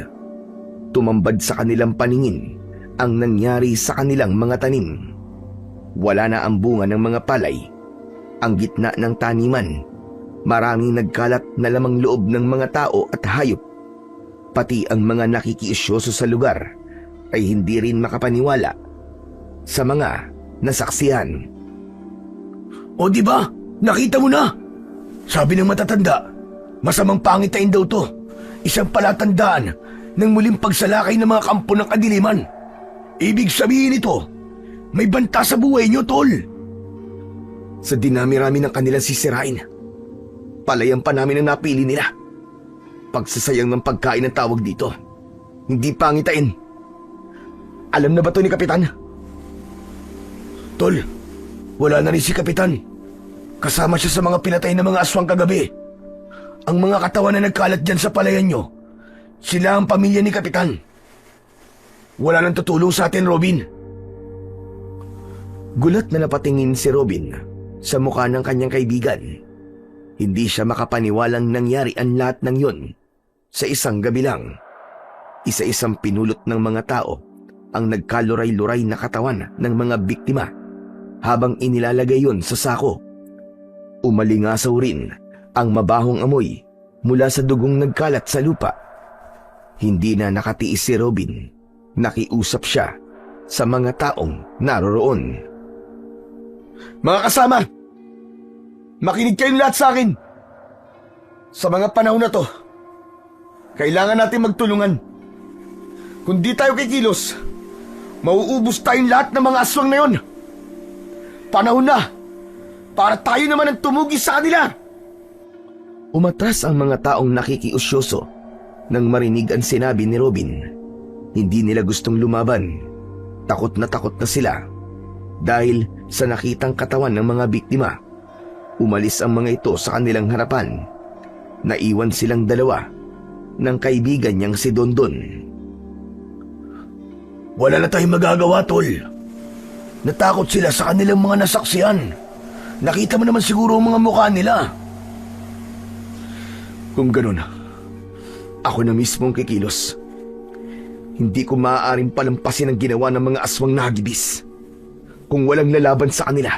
Tumambad sa kanilang paningin ang nangyari sa kanilang mga tanim. Wala na ang bunga ng mga palay. Ang gitna ng taniman, maraming nagkalat na lamang loob ng mga tao at hayop. Pati ang mga nakikiisyoso sa lugar ay hindi rin makapaniwala sa mga nasaksihan. O di ba? Nakita mo na? Sabi ng matatanda, masamang pangitain daw to. Isang palatandaan ng muling pagsalakay ng mga kampo ng kadiliman. Ibig sabihin nito, may banta sa buhay nyo, tol. Sa dinami-rami ng kanilang sisirain, palayan pa namin ang napili nila. Pagsasayang ng pagkain ang tawag dito. Hindi pangitain. Alam na ba to ni Kapitan? Tol, wala na rin si Kapitan. Kasama siya sa mga pinatay na mga aswang kagabi. Ang mga katawan na nagkalat dyan sa palayan nyo, sila ang pamilya ni Kapitan. Wala nang tutulong sa atin, Robin. Gulat na napatingin si Robin sa mukha ng kanyang kaibigan. Hindi siya makapaniwalang nangyari ang lahat ng yun sa isang gabi lang. Isa-isang pinulot ng mga tao ang nagkaluray-luray na katawan ng mga biktima habang inilalagay yun sa sako. Umalingasaw rin ang mabahong amoy mula sa dugong nagkalat sa lupa. Hindi na nakatiis si Robin. Nakiusap siya sa mga taong naroroon. Mga kasama, makinig kayong lahat sa akin. Sa mga panahon na to, kailangan natin magtulungan. Kung di tayo kikilos, mauubos tayong lahat ng mga aswang na yon. Panahon na para tayo naman ang tumugi sa kanila. Umatras ang mga taong nakikiusyoso nang marinig ang sinabi ni Robin. Hindi nila gustong lumaban. Takot na sila dahil sa nakitang katawan ng mga biktima. Umalis ang mga ito sa kanilang harapan. Naiwan silang dalawa ng kaibigan niyang si Dondon. Wala na tayong magagawa, tol. Natakot sila sa kanilang mga nasaksihan. Nakita mo naman siguro ang mga mukha nila. Kung ganun, ako na mismo ang kikilos. Hindi ko maaaring palampasin ang ginawa ng mga aswang nahagibis. Kung walang lalaban sa kanila,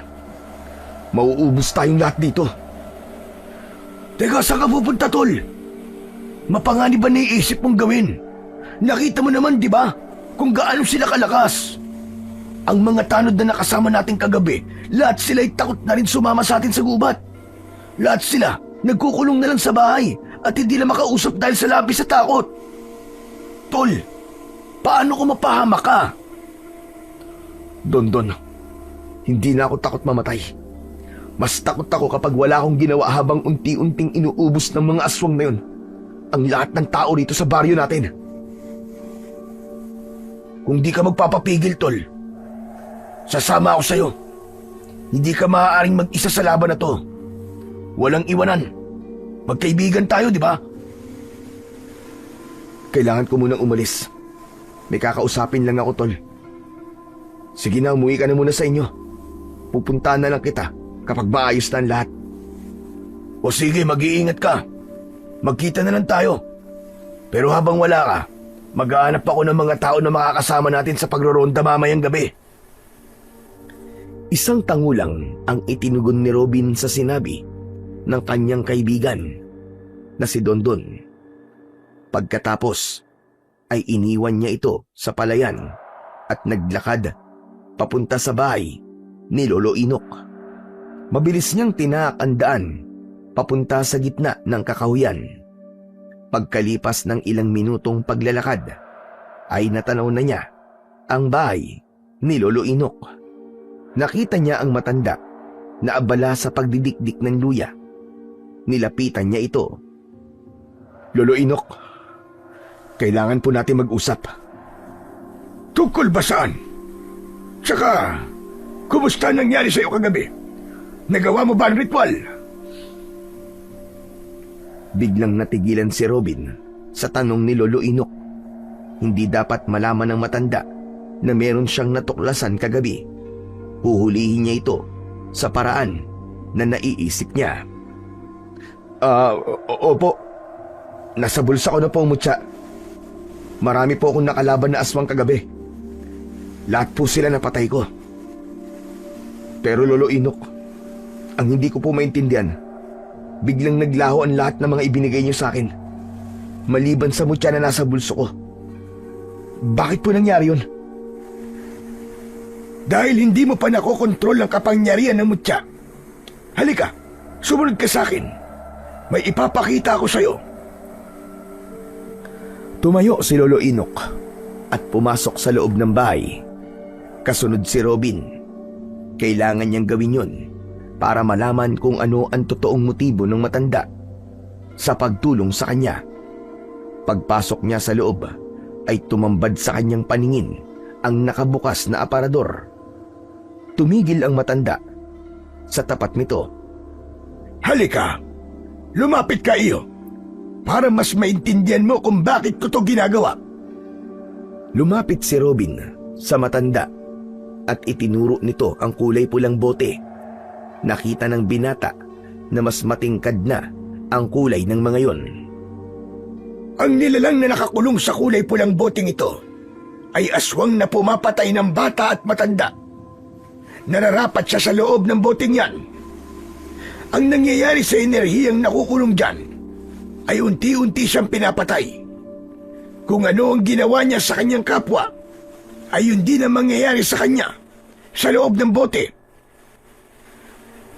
mauubos tayong lahat dito. Teka, saan ka pupunta, tol? Mapanganib ba naiisip mong gawin? Nakita mo naman, di ba, kung gaano sila kalakas. Ang mga tanod na nakasama natin kagabi, lahat sila'y takot na rin sumama sa atin sa gubat. Lahat sila nagkukulong na lang sa bahay at hindi na makausap dahil sa labis sa takot. Tol, paano ko mapahama ka? Dondon, hindi na ako takot mamatay. Mas takot ako kapag wala akong ginawa habang unti-unting inuubos ng mga aswang na yun ang lahat ng tao rito sa baryo natin. Kung di ka magpapapigil, tol, sasama ako sa'yo. Hindi ka maaaring mag-isa sa laban na to. Walang iwanan. Magkaibigan tayo, di ba? Kailangan ko munang umalis. May kakausapin lang ako, tol. Sige na, umuwi ka na muna sa inyo. Pupuntahan na lang kita kapag maayos na ang lahat. O sige, mag-iingat ka. Magkita na lang tayo. Pero habang wala ka, maghahanap ako ng mga tao na makakasama natin sa pagroronda mamayang gabi. Isang tango lang ang itinugon ni Robin sa sinabi ng kanyang kaibigan na si Dondon. Pagkatapos ay iniwan niya ito sa palayan at naglakad papunta sa bahay ni Lolo Inok. Mabilis niyang tinaak ang daan papunta sa gitna ng kakahuyan. Pagkalipas ng ilang minutong paglalakad ay natanaw na niya ang bahay ni Lolo Inok. Nakita niya ang matanda na abala sa pagdidikdik ng luya. Nilapitan niya ito. Lolo Inok, kailangan po natin mag-usap. Tungkol ba saan? Tsaka, kumusta nangyari sa'yo kagabi? Nagawa mo ba ang ritual? Biglang natigilan si Robin sa tanong ni Lolo Inok. Hindi dapat malaman ng matanda na meron siyang natuklasan kagabi. Huhulihin niya ito sa paraan na naiisip niya. Opo. Nasa bulsa ko na po ang mutya. Marami po akong nakalaban na aswang kagabi. Lahat po sila napatay ko. Pero Lolo Inok, ang hindi ko po maintindihan, biglang naglaho ang lahat ng mga ibinigay niyo sa akin. Maliban sa mutya na nasa bulso ko. Bakit po nangyari yun? Dahil hindi mo pa nakokontrol ang kapangyarihan ng mutya. Halika, sumunod ka sa akin. May ipapakita ako sa'yo. Tumayo si Lolo Inok at pumasok sa loob ng bahay. Kasunod si Robin. Kailangan niyang gawin yun para malaman kung ano ang totoong motibo ng matanda sa pagtulong sa kanya. Pagpasok niya sa loob ay tumambad sa kanyang paningin ang nakabukas na aparador. Tumigil ang matanda sa tapat nito. Halika, lumapit ka iyo para mas maintindihan mo kung bakit ko to ginagawa. Lumapit si Robin sa matanda at itinuro nito ang kulay pulang bote. Nakita ng binata na mas matingkad na ang kulay ng mga yon. Ang nilalang na nakakulong sa kulay pulang boteng ito ay aswang na pumapatay ng bata at matanda. Nararapat siya sa loob ng boteng yan. Ang nangyayari sa enerhiyang nakukulong dyan ay unti-unti siyang pinapatay. Kung ano ang ginawa niya sa kanyang kapwa, ay yun din ang mangyayari sa kanya sa loob ng bote.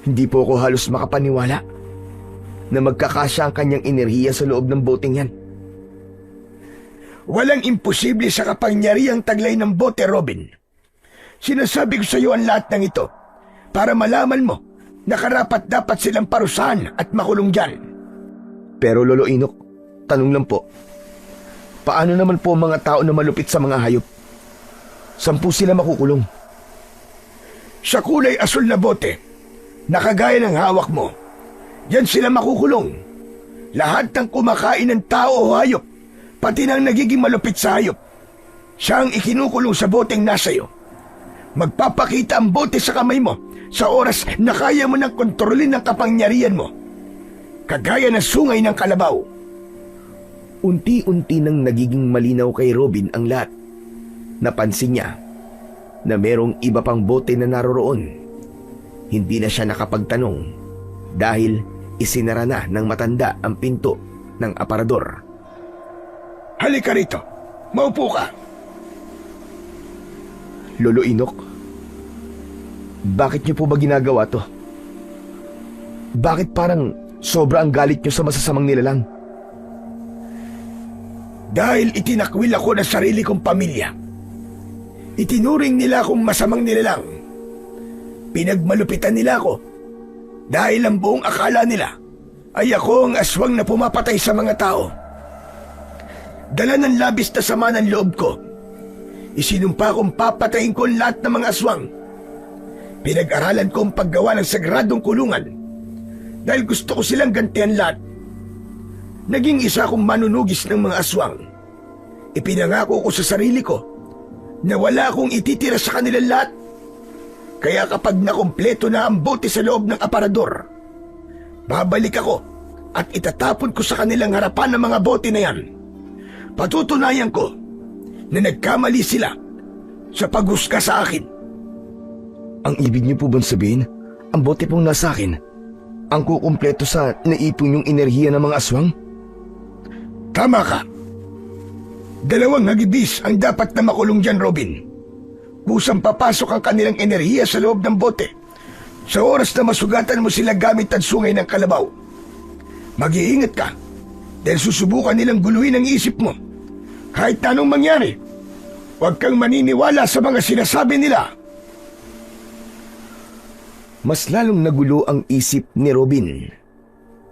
Hindi po ako halos makapaniwala na magkakasya ang kanyang enerhiya sa loob ng boteng yan. Walang imposible sa kapangyarihang taglay ng bote, Robin. Sinasabi ko sa iyo ang lahat ng ito para malaman mo na karapat-dapat silang parusahan at makulong dyan. Pero Lolo Inok, tanong lang po, paano naman po ang mga tao na malupit sa mga hayop? Saan po sila makukulong? Sa kulay asul na bote, nakagaya ng hawak mo, yan sila makukulong. Lahat ng kumakain ng tao o hayop, pati ng nagiging malupit sa hayop, siya ang ikinukulong sa boteng nasa iyo. Magpapakita ang bote sa kamay mo sa oras na kaya mo nang kontrolin ang kapangyarihan mo. Kagaya ng sungay ng kalabaw. Unti-unti nang nagiging malinaw kay Robin ang lahat. Napansin niya na merong iba pang bote na naroroon. Hindi na siya nakapagtanong dahil isinara na ng matanda ang pinto ng aparador. Halika rito. Maupo ka. Lolo Inok, bakit niyo po ba ginagawa to? Bakit parang sobra ang galit niyo sa masasamang nilalang? Dahil itinakwil ako ng sarili kong pamilya. Itinuring nila akong masamang nilalang. Pinagmalupitan nila ako dahil ang buong akala nila ay ako ang aswang na pumapatay sa mga tao. Dala ng labis na sama ng loob ko, isinumpa kong papatayin ko lahat ng mga aswang. Pinag-aralan ko ang paggawa ng sagradong kulungan dahil gusto ko silang gantihan lahat. Naging isa akong manunugis ng mga aswang. Ipinangako ko sa sarili ko na wala akong ititira sa kanilang lahat. Kaya kapag nakumpleto na ang bote sa loob ng aparador, babalik ako at itatapon ko sa kanilang harapan ng mga bote na yan. Patutunayan ko na nagkamali sila sa paghusga sa akin. Ang ibig niyo po bang sabihin, ang bote pong nasa akin, ang kukumpleto sa naipon yung enerhiya ng mga aswang? Tama ka. 2 hagibis ang dapat na makulong dyan, Robin. Kusang papasok ang kanilang enerhiya sa loob ng bote sa oras na masugatan mo sila gamit ang sungay ng kalabaw. Mag-iingat ka dahil susubukan nilang guluhin ang isip mo. Kahit na anong mangyari, huwag kang maniniwala sa mga sinasabi nila. Mas lalong nagulo ang isip ni Robin.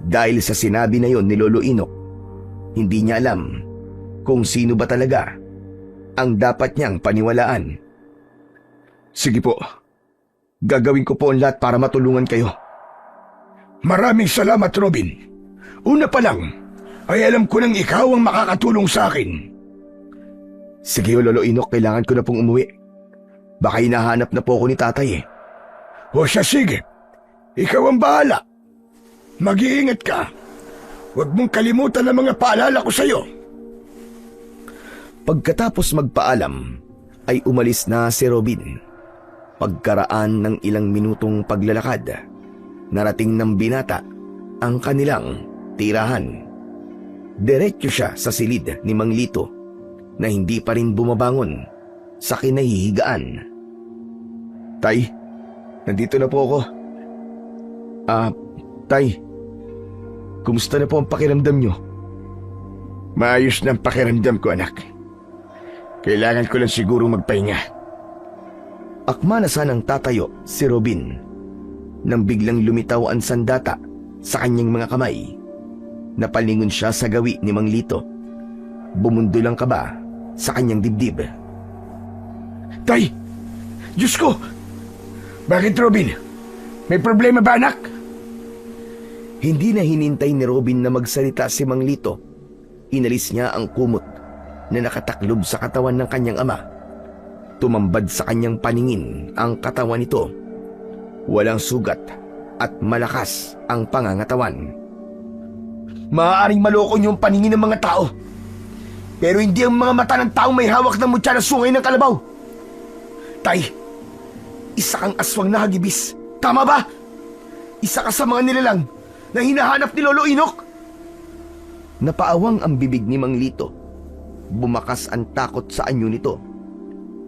Dahil sa sinabi na yon ni Lolo Inok, hindi niya alam kung sino ba talaga ang dapat niyang paniwalaan. Sige po, gagawin ko po ang lahat para matulungan kayo. Maraming salamat, Robin. Una pa lang, ay alam ko nang ikaw ang makakatulong sa akin. Sige Lolo Inok, kailangan ko na pong umuwi. Baka hinahanap na po ako ni tatay eh. O siya, sige. Ikaw ang bahala. Mag-iingat ka. Huwag mong kalimutan ang mga paalala ko sa'yo. Pagkatapos magpaalam, ay umalis na si Robin. Pagkaraan ng ilang minutong paglalakad, narating ng binata ang kanilang tirahan. Diretso siya sa silid ni Mang Lito na hindi pa rin bumabangon sa kinahihigaan. Tay, nandito na po ako. Tay, kumusta na po ang pakiramdam nyo? Maayos na ang pakiramdam ko, anak. Kailangan ko lang siguro magpahinga. Akma na sanang tatayo si Robin nang biglang lumitaw ang sandata sa kanyang mga kamay. Napalingon siya sa gawi ni Mang Lito. Bumundol ang kaba sa kanyang dibdib. Tay! Diyos ko! Bakit, Robin? May problema ba, anak? Hindi na hinintay ni Robin na magsalita si Mang Lito. Inalis niya ang kumot na nakataklob sa katawan ng kanyang ama. Tumambad sa kanyang paningin ang katawan nito. Walang sugat at malakas ang pangangatawan. Maaaring maloko niyo ang paningin ng mga tao, pero hindi ang mga mata ng taong may hawak ng mutya na sungay ng kalabaw. Tay, isa kang aswang na hagibis. Tama ba? Isa ka sa mga nilalang na hinahanap ni Lolo Inok. Napaawang ang bibig ni Mang Lito. Bumakas ang takot sa anyo nito.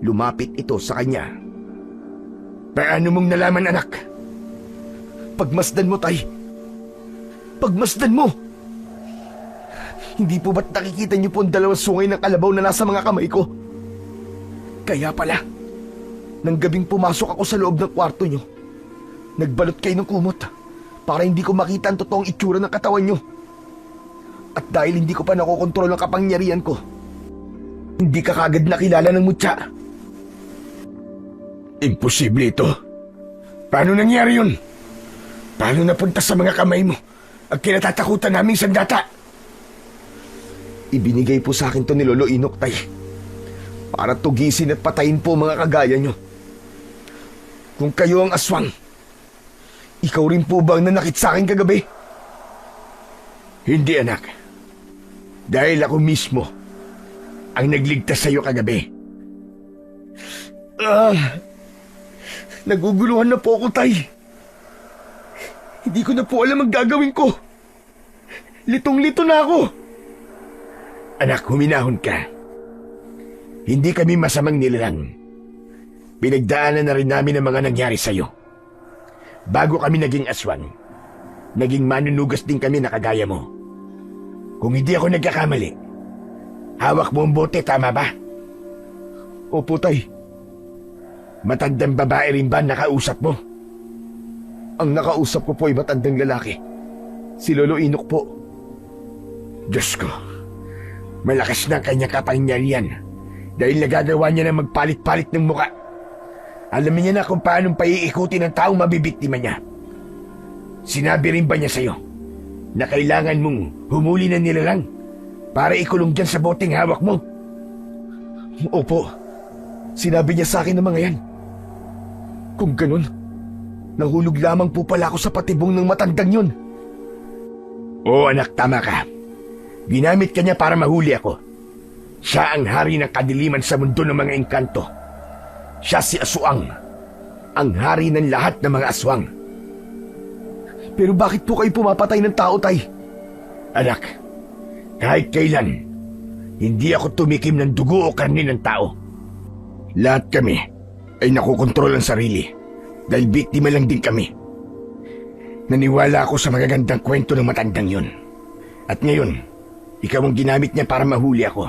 Lumapit ito sa kanya. Paano mong nalaman, anak? Pagmasdan mo, tay. Pagmasdan mo. Hindi po ba't nakikita niyo po ang 2 sungay ng kalabaw na nasa mga kamay ko? Kaya pala, nang gabing pumasok ako sa loob ng kwarto niyo, nagbalot kayo ng kumot para hindi ko makita ang totoong itsura ng katawan niyo. At dahil hindi ko pa nakokontrol ang kapangyarihan ko, hindi ka kagad nakilala ng mutya. Imposible ito. Paano nangyari yun? Paano napunta sa mga kamay mo ang kinatatakutan naming sandata? Ibinigay po sa akin to ni Lolo Inok, tay. Para tugisin at patayin po mga kagaya nyo. Kung kayo ang aswang, ikaw rin po ba ang nanakit sa akin kagabi? Hindi, anak. Dahil ako mismo ang nagligtas sa iyo kagabi. Naguguluhan na po ako, tay. Hindi ko na po alam ang gagawin ko. Litong-lito na ako. Anak, huminahon ka. Hindi kami masamang nilalang. Pinagdaanan na rin namin ang mga nangyari sa iyo. Bago kami naging aswang, naging manunugas din kami na kagaya mo. Kung hindi ako nagkakamali, hawak mo ang bote, tama ba? Opo, tay. Matandang babae rin ba nakausap mo? Ang nakausap ko po ay matandang lalaki. Si Lolo Inok po. Diyos ko, malakas na ang kanyang kapangyarihan dahil nagagawa niya na magpalit-palit ng muka. Alam niya na kung paanong paiikutin ang taong mabibiktima niya. Sinabi rin ba niya sa'yo na kailangan mong humuli ng nilalang para ikulong dyan sa boteng hawak mo? Opo. Sinabi niya sa akin ng mga yan. Kung ganun, nahulog lamang po pala ako sa patibong ng matandang yun. Oo anak, tama ka. Ginamit ka niya para mahuli ako. Siya ang hari ng kadiliman sa mundo ng mga engkanto. Siya si Aswang, ang hari ng lahat ng mga aswang. Pero bakit po kayo pumapatay ng tao, Tay? Anak, kahit kailan, hindi ako tumikim ng dugo o karne ng tao. Lahat kami ay nakukontrol ang sarili dahil biktima lang din kami. Naniwala ako sa magagandang kwento ng matandang yun. At ngayon, ikaw ang ginamit niya para mahuli ako.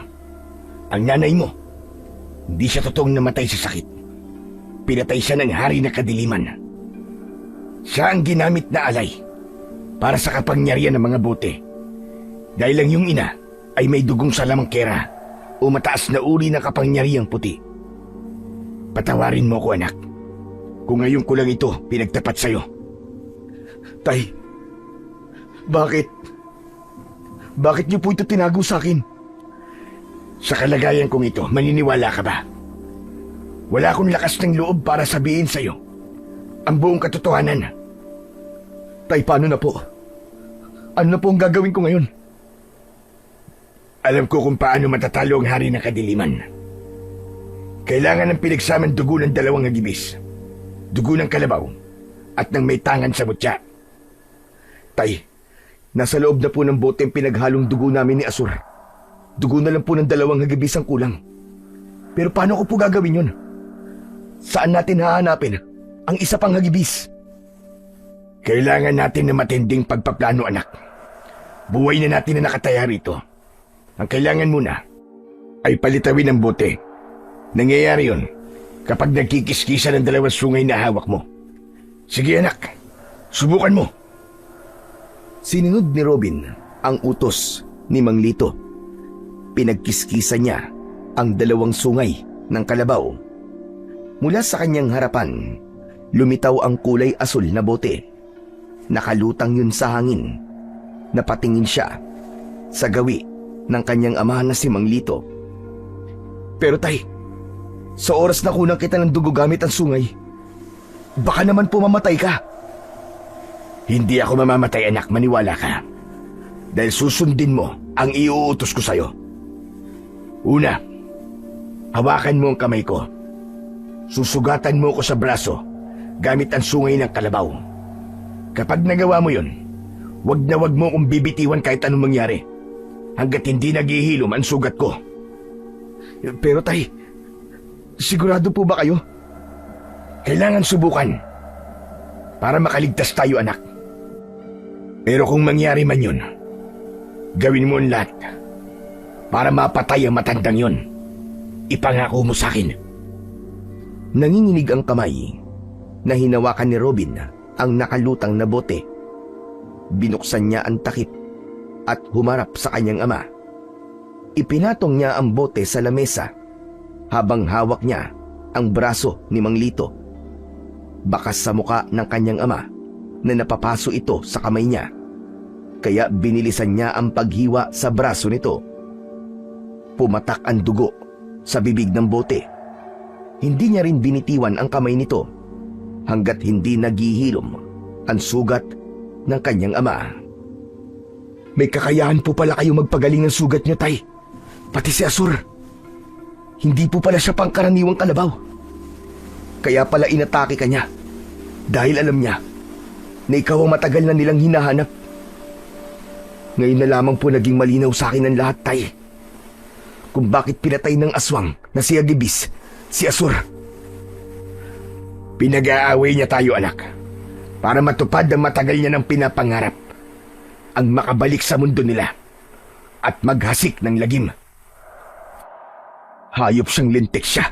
Ang nanay mo, hindi siya totoong namatay sa sakit. Pinatay siya ng hari ng kadiliman. Siya ang ginamit na alay para sa kapangyarihan ng mga bote. Dahil lang yung ina ay may dugong salamangkera o mataas na uri ng kapangyarihang puti. Patawarin mo ko anak, kung ngayon ko lang ito pinagtapat sa'yo. Tay, bakit? Bakit niyo po ito tinago sa akin? Sa kalagayan kong ito, maniniwala ka ba? Wala akong lakas ng loob para sabihin sa'yo ang buong katotohanan. Tay, paano na po? Ano na po ang gagawin ko ngayon? Alam ko kung paano matatalo ang hari ng kadiliman. Kailangan ng pinagsamang dugo ng dalawang hagibis, dugo ng kalabaw, at ng may tangan sa mutya. Tay, nasa loob na po ng bote ang pinaghalong dugo namin ni Asur. Dugo na lang po ng dalawang hagibis ang kulang. Pero paano ko po gagawin yun? Saan natin hahanapin ang isa pang hagibis? Kailangan natin ng matinding pagpaplano, anak. Buhay na natin na nakataya rito. Ang kailangan muna ay palitawin ang bote. Nangyayari yun kapag nagkikiskisa ng dalawang sungay na hawak mo. Sige anak, subukan mo. Sinunod ni Robin ang utos ni Mang Lito. Pinagkiskisa niya ang dalawang sungay ng kalabaw. Mula sa kanyang harapan, lumitaw ang kulay asul na bote. Nakalutang yun sa hangin. Napatingin siya sa gawi ng kanyang ama na si Mang Lito. Pero tay, sa oras na kunang kita ng dugo gamit ang sungay, baka naman pumamatay ka. Hindi ako mamamatay anak, maniwala ka. Dahil susundin mo ang iuutos ko sa'yo. Una, hawakan mo ang kamay ko. Susugatan mo ko sa braso gamit ang sungay ng kalabaw. Kapag nagawa mo yun, wag na wag mo kong bibitiwan kahit anong mangyari, hanggat hindi naghihilom ang sugat ko. Pero tay, sigurado po ba kayo? Kailangan subukan para makaligtas tayo anak. Pero kung mangyari man yun, gawin mo ang lahat para mapatay ang matandang yun. Ipangako mo sa akin. Nanginginig ang kamay na hinawakan ni Robin ang nakalutang na bote. Binuksan niya ang takip at humarap sa kanyang ama. Ipinatong niya ang bote sa lamesa habang hawak niya ang braso ni Mang Lito. Bakas sa muka ng kanyang ama na napapaso ito sa kamay niya, kaya binilisan niya ang paghiwa sa braso nito. Pumatak ang dugo sa bibig ng bote. Hindi niya rin binitiwan ang kamay nito hanggat hindi naghihilom ang sugat ng kanyang ama. May kakayahan po pala kayo magpagaling ng sugat niyo, tay. Pati si Asur. Hindi po pala siya pangkaraniwang kalabaw. Kaya pala inatake ka niya dahil alam niya na ikaw ang matagal na nilang hinahanap. Ngayon na lamang po naging malinaw sa akin ang lahat, tay. Kung bakit pinatay ng aswang na si Agibis, si Asur. Pinag-aaway niya tayo anak para matupad ang matagal niya ng pinapangarap, ang makabalik sa mundo nila at maghasik ng lagim. Hayop siyang lintik siya.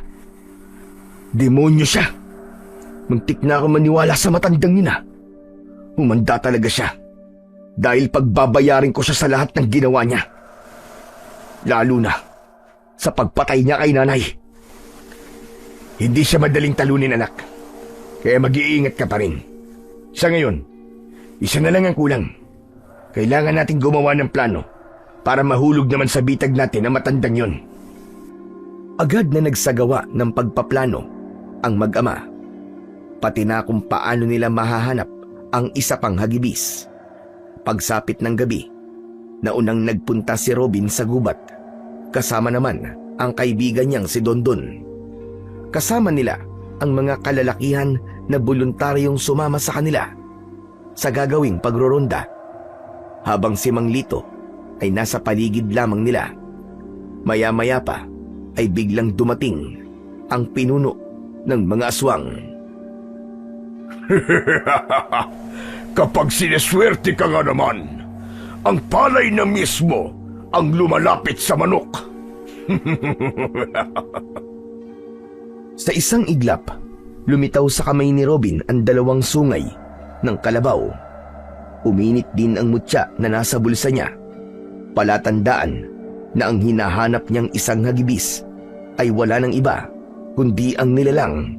Demonyo siya. Muntik na ako maniwala sa matandang yun. Humanda talaga siya dahil pagbabayarin ko siya sa lahat ng ginawa niya. Lalo na sa pagpatay niya kay nanay. Hindi siya madaling talunin anak, kaya mag-iingat ka pa rin. Sa ngayon, isa na lang ang kulang. Kailangan natin gumawa ng plano para mahulog naman sa bitag natin ang matandang yon. Agad na nagsagawa ng pagpaplano ang mag-ama, pati na kung paano nila mahahanap ang isa pang hagibis. Pagsapit ng gabi, naunang nagpunta si Robin sa gubat, kasama naman ang kaibigan niyang si Dondon. Kasama nila ang mga kalalakihan na voluntaryong sumama sa kanila sa gagawing pagroronda, habang si Mang Lito ay nasa paligid lamang nila. Maya-maya pa ay biglang dumating ang pinuno ng mga aswang. Kapag sineswerte ka nga naman, ang palay na mismo ang lumalapit sa manok. Sa isang iglap, lumitaw sa kamay ni Robin ang dalawang sungay ng kalabaw. Uminit din ang mutya na nasa bulsa niya. Palatandaan na ang hinahanap niyang isang hagibis ay wala ng iba kundi ang nilalang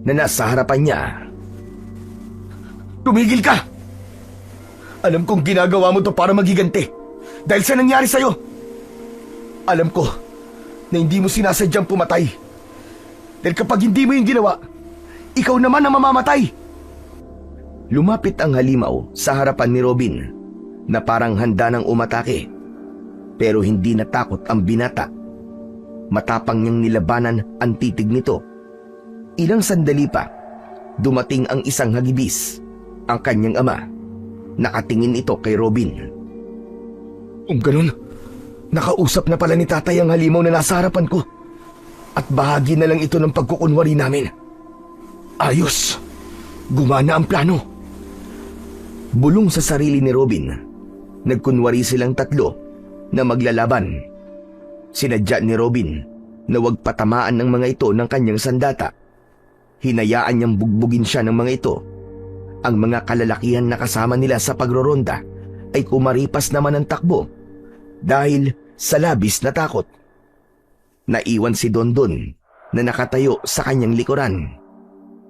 na nasa harapan niya. Tumigil ka! Alam kong ginagawa mo to para magiganti dahil sa nangyari sa'yo. Alam ko na hindi mo sinasadyang pumatay. Dahil kapag hindi mo yung ginawa, ikaw naman ang mamamatay. Lumapit ang halimaw sa harapan ni Robin na parang handa ng umatake. Pero hindi natakot ang binata. Matapang niyang nilabanan ang titig nito. Ilang sandali pa, dumating ang isang hagibis, ang kanyang ama. Nakatingin ito kay Robin. Kung ganun, nakausap na pala ni tatay ang halimaw na nasa harapan ko. At bahagi na lang ito ng pagkukunwari namin. Ayos! Gumana ang plano. Bulong sa sarili ni Robin, nagkunwari silang tatlo na maglalaban. Sinadya ni Robin na huwag patamaan ng mga ito ng kanyang sandata. Hinayaan niyang bugbugin siya ng mga ito. Ang mga kalalakihan na kasama nila sa pagroronda ay kumaripas naman ng takbo dahil sa labis na takot. Naiwan si Dondon na nakatayo sa kanyang likuran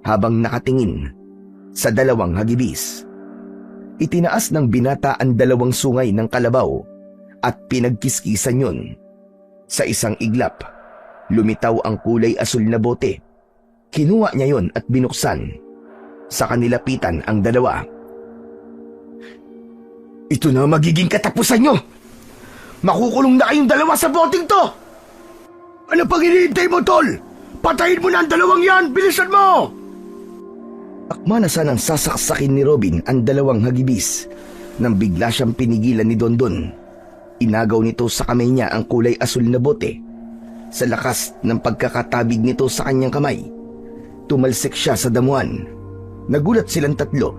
habang nakatingin sa dalawang hagibis. Itinaas ng binata ang dalawang sungay ng kalabaw at pinagkiskisan yun. Sa isang iglap, lumitaw ang kulay asul na bote. Kinuha niya yon at binuksan. Sa kanilapitan ang dalawa. Ito na magiging katapusan nyo! Makukulong na kayong dalawa sa boteng to! Ano pang hinihintay mo, Tol? Patayin mo na ang dalawang yan! Bilisan mo! Akma na sanang sasaksakin ni Robin ang dalawang hagibis nang bigla siyang pinigilan ni Dondon. Inagaw nito sa kamay niya ang kulay asul na bote. Sa lakas ng pagkakatabig nito sa kanyang kamay, tumalsik siya sa damuhan. Nagulat silang tatlo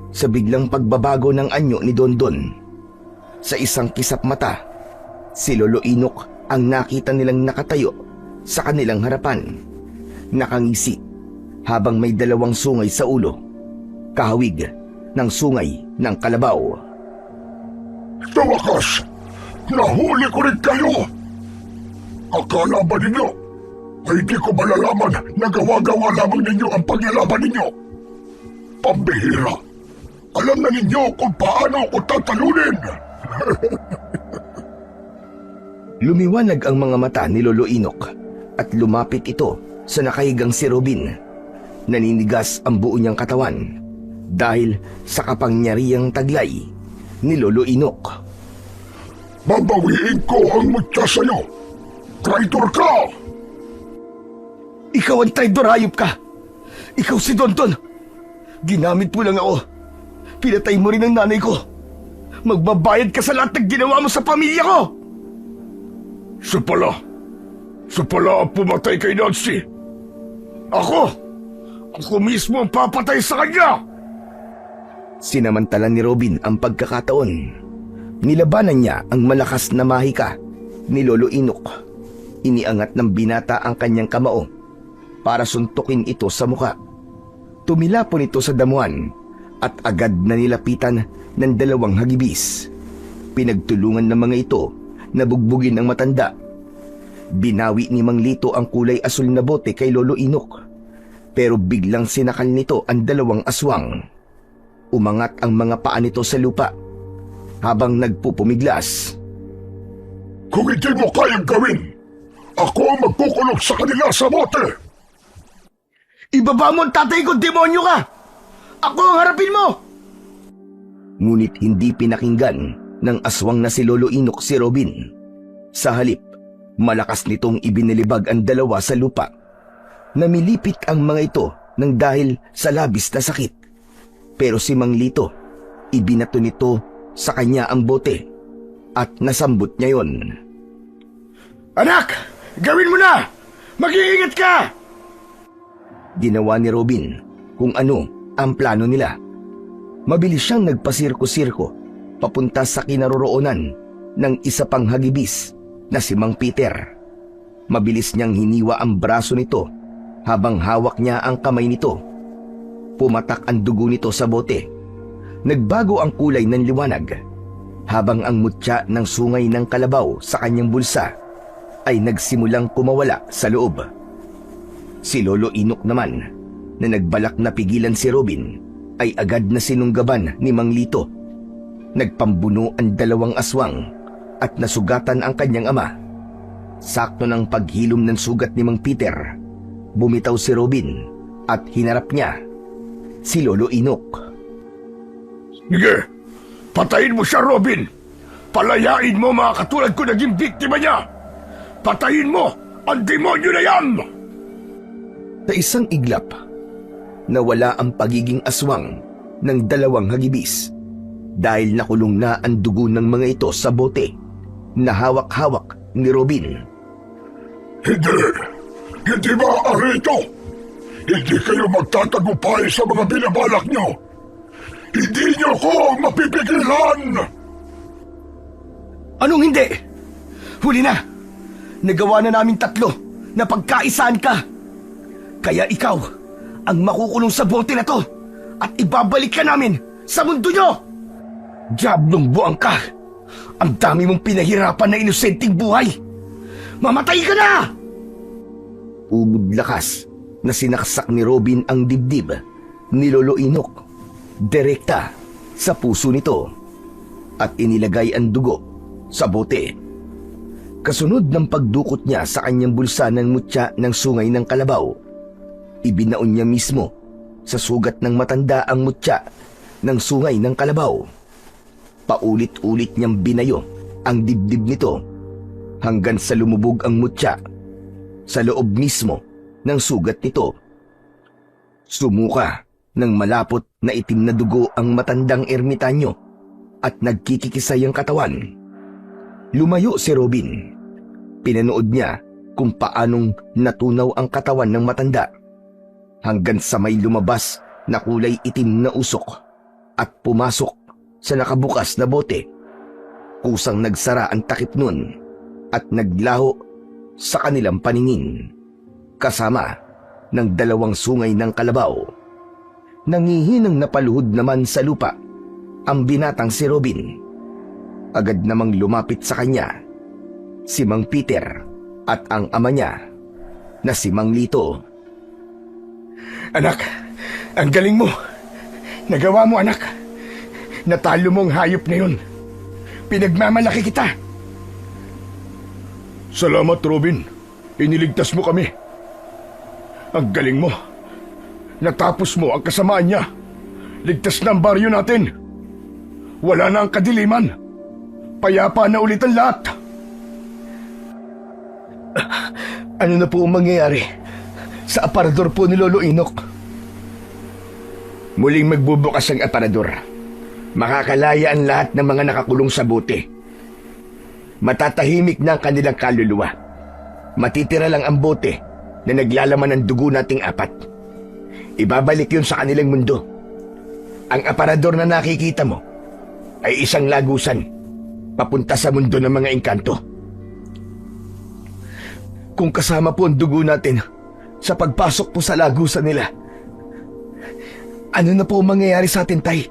sa biglang pagbabago ng anyo ni Dondon. Sa isang kisap mata, si Lolo Inok ang nakita nilang nakatayo sa kanilang harapan. Nakangisi habang may dalawang sungay sa ulo, kahawig ng sungay ng kalabaw. Sa wakas, nahuli ko rin kayo! Akala ba ninyo ay di ko malalaman na gawa-gawa lamang ninyo ang paglalaban ninyo? Pambihira! Alam na ninyo kung paano ako tatalunin! Lumiwanag ang mga mata ni Lolo Inok at lumapit ito sa nakahigang si Robin. Naninigas ang buo niyang katawan dahil sa kapangyarihang taglay ni Lolo Inok. Babawiin ko ang mutya sa'yo! Traitor ka! Ikaw ang traidor, hayop ka! Ikaw si Dondon! Ginamit mo lang ako. Pinatay mo rin ang nanay ko. Magbabayad ka sa lahat ng ginawa mo sa pamilya ko! Siya pala ang pumatay kay Nancy. Ako mismo ang papatay sa kanya! Sinamantala ni Robin ang pagkakataon. Nilabanan niya ang malakas na mahika ni Lolo Inok. Iniangat ng binata ang kanyang kamao para suntukin ito sa muka. Tumilapon ito sa damuhan at agad na nilapitan ng dalawang hagibis. Pinagtulungan ng mga ito na bugbugin ng matanda. Binawi ni Mang Lito ang kulay asul na bote kay Lolo Inok, pero biglang sinakal nito ang dalawang aswang. Umangat ang mga paa nito sa lupa habang nagpupumiglas. Kung hindi mo kayang gawin Ako ang magkukulong sa kanila sa bote! Ibaba mo ang tatay ko, demonyo ka! Ako ang harapin mo! Ngunit hindi pinakinggan ng aswang na si Lolo Inok si Robin. Sa halip, malakas nitong ibinilibag ang dalawa sa lupa. Namilipit ang mga ito nang dahil sa labis na sakit. Pero si Mang Lito, ibinato nito sa kanya ang bote at nasambot niya yon. Anak! Gawin mo na! Mag-iingat ka! Ginawa ni Robin kung ano ang plano nila. Mabilis siyang nagpasirko-sirko papunta sa kinaroroonan ng isa pang hagibis na si Mang Peter. Mabilis niyang hiniwa ang braso nito habang hawak niya ang kamay nito. Pumatak ang dugo nito sa bote. Nagbago ang kulay ng liwanag habang ang mutya ng sungay ng kalabaw sa kanyang bulsa ay nagsimulang kumawala sa loob. Si Lolo Inok naman, na nagbalak na pigilan si Robin, ay agad na sinunggaban ni Mang Lito. Nagpambuno ang dalawang aswang at nasugatan ang kanyang ama. Sakto ng paghilom ng sugat ni Mang Peter, bumitaw si Robin at hinarap niya si Lolo Inok. Sige, patayin mo siya, Robin! Palayain mo mga katulad ko naging biktima niya! Patayin mo ang demonyo na yan! Sa isang iglap, nawala ang pagiging aswang ng dalawang hagibis dahil nakulong na ang dugo ng mga ito sa bote na hawak-hawak ni Robin. Hindi maaari ito! Hindi kayo magtatagumpay sa mga binabalak nyo! Hindi nyo ko mapipigilan! Anong hindi? Huli na! Nagawa na namin tatlo na pagkaisaan ka. Kaya ikaw ang makukulong sa bote na to at ibabalik ka namin sa mundo nyo! Diablong buwang ka! Ang dami mong pinahirapan na inosenteng buhay! Mamatay ka na! Ubod lakas na sinaksak ni Robin ang dibdib ni Lolo Inok direkta sa puso nito at inilagay ang dugo sa bote. Kasunod ng pagdukot niya sa kanyang bulsa ng mutya ng sungay ng kalabaw, ibinaon niya mismo sa sugat ng matanda ang mutya ng sungay ng kalabaw. Paulit-ulit niyang binayo ang dibdib nito hanggang sa lumubog ang mutya sa loob mismo ng sugat nito. Sumuka ng malapot na itim na dugo ang matandang ermitanyo at nagkikikisay ang katawan. Lumayo si Robin. Pinanood niya kung paanong natunaw ang katawan ng matanda hanggang sa may lumabas na kulay itim na usok at pumasok sa nakabukas na bote. Kusang nagsara ang takip nun at naglaho sa kanilang paningin kasama ng dalawang sungay ng kalabaw. Nangihinang napaluhod naman sa lupa ang binatang si Robin. Agad namang lumapit sa kanya si Mang Peter at ang ama niya na si Mang Lito. Anak, ang galing mo. Nagawa mo, anak. Natalo mo ang hayop na yun. Pinagmamalaki kita. Salamat, Robin. Iniligtas mo kami. Ang galing mo. Natapos mo ang kasamaan niya. Ligtas na ang baryo natin. Wala na ang kadiliman. Payapa na ulit ang lahat. Ano na po ang mangyayari sa aparador po ni Lolo Inok? Muling magbubukas ang aparador. Makakalaya ang lahat ng mga nakakulong sa bote. Matatahimik na ang kanilang kaluluwa. Matitira lang ang bote na naglalaman ng dugo nating apat. Ibabalik yun sa kanilang mundo. Ang aparador na nakikita mo ay isang lagusan papunta sa mundo ng mga engkanto. Kung kasama po ang dugo natin sa pagpasok po sa lagusan nila, ano na po ang mangyayari sa atin, Tay?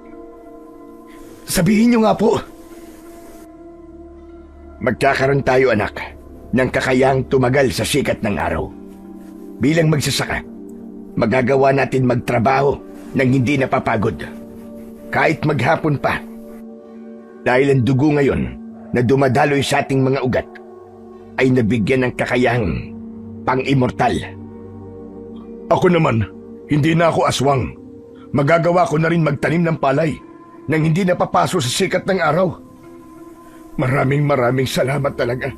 Sabihin niyo nga po. Magkakaroon tayo, anak, ng kakayahang tumagal sa sikat ng araw. Bilang magsasaka, magagawa natin magtrabaho nang hindi napapagod. Kahit maghapon pa. Dahil ang dugo ngayon na dumadaloy sa ating mga ugat ay nabigyan ng kakayahang pang-immortal. Ako naman, hindi na ako aswang. Magagawa ko na rin magtanim ng palay nang hindi napapaso sa sikat ng araw. Maraming salamat talaga.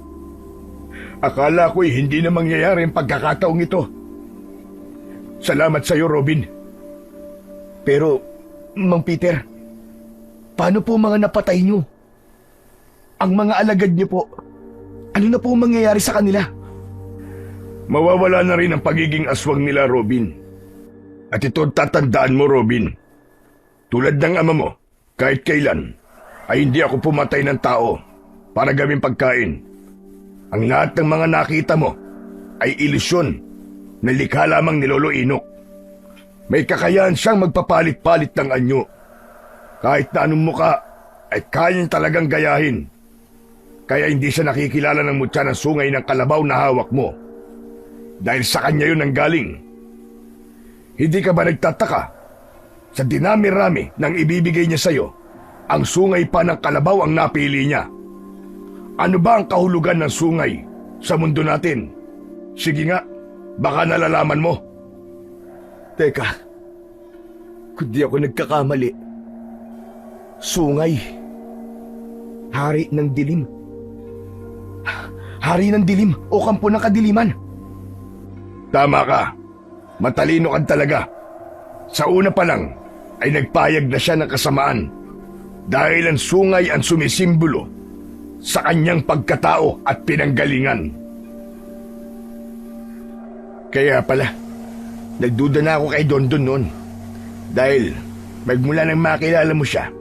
Akala ko'y hindi na mangyayari ang pagkakataong ito. Salamat sa iyo, Robin. Pero, Mang Peter, paano po mga napatay nyo? Ang mga alagad nyo po, ano na po mangyayari sa kanila? Mawawala na rin ang pagiging aswang nila, Robin. At ito tatandaan mo, Robin. Tulad ng ama mo, kahit kailan, ay hindi ako pumatay ng tao para gawing pagkain. Ang lahat ng mga nakita mo ay ilusyon na likha lamang ni Lolo Inok. May kakayahan siyang magpapalit-palit ng anyo. Kahit na anong muka ay kayang talagang gayahin. Kaya hindi siya nakikilala ng mutya ng sungay ng kalabaw na hawak mo. Dahil sa kanya yun ang galing. Hindi ka ba nagtataka? Sa dinami-rami ng ibibigay niya sa'yo, ang sungay pa ng kalabaw ang napili niya. Ano ba ang kahulugan ng sungay sa mundo natin? Sige nga, baka nalalaman mo. Teka, kung di ako nagkakamali, sungay, hari ng dilim. Hari ng dilim o kampo ng kadiliman. Tama ka. Matalino ka talaga. Sa una pa lang ay nagpayag na siya ng kasamaan dahil ang sungay ang sumisimbolo sa kanyang pagkatao at pinanggalingan. Kaya pala, nagduda na ako kay Dondon noon. Dahil magmula nang makilala mo siya,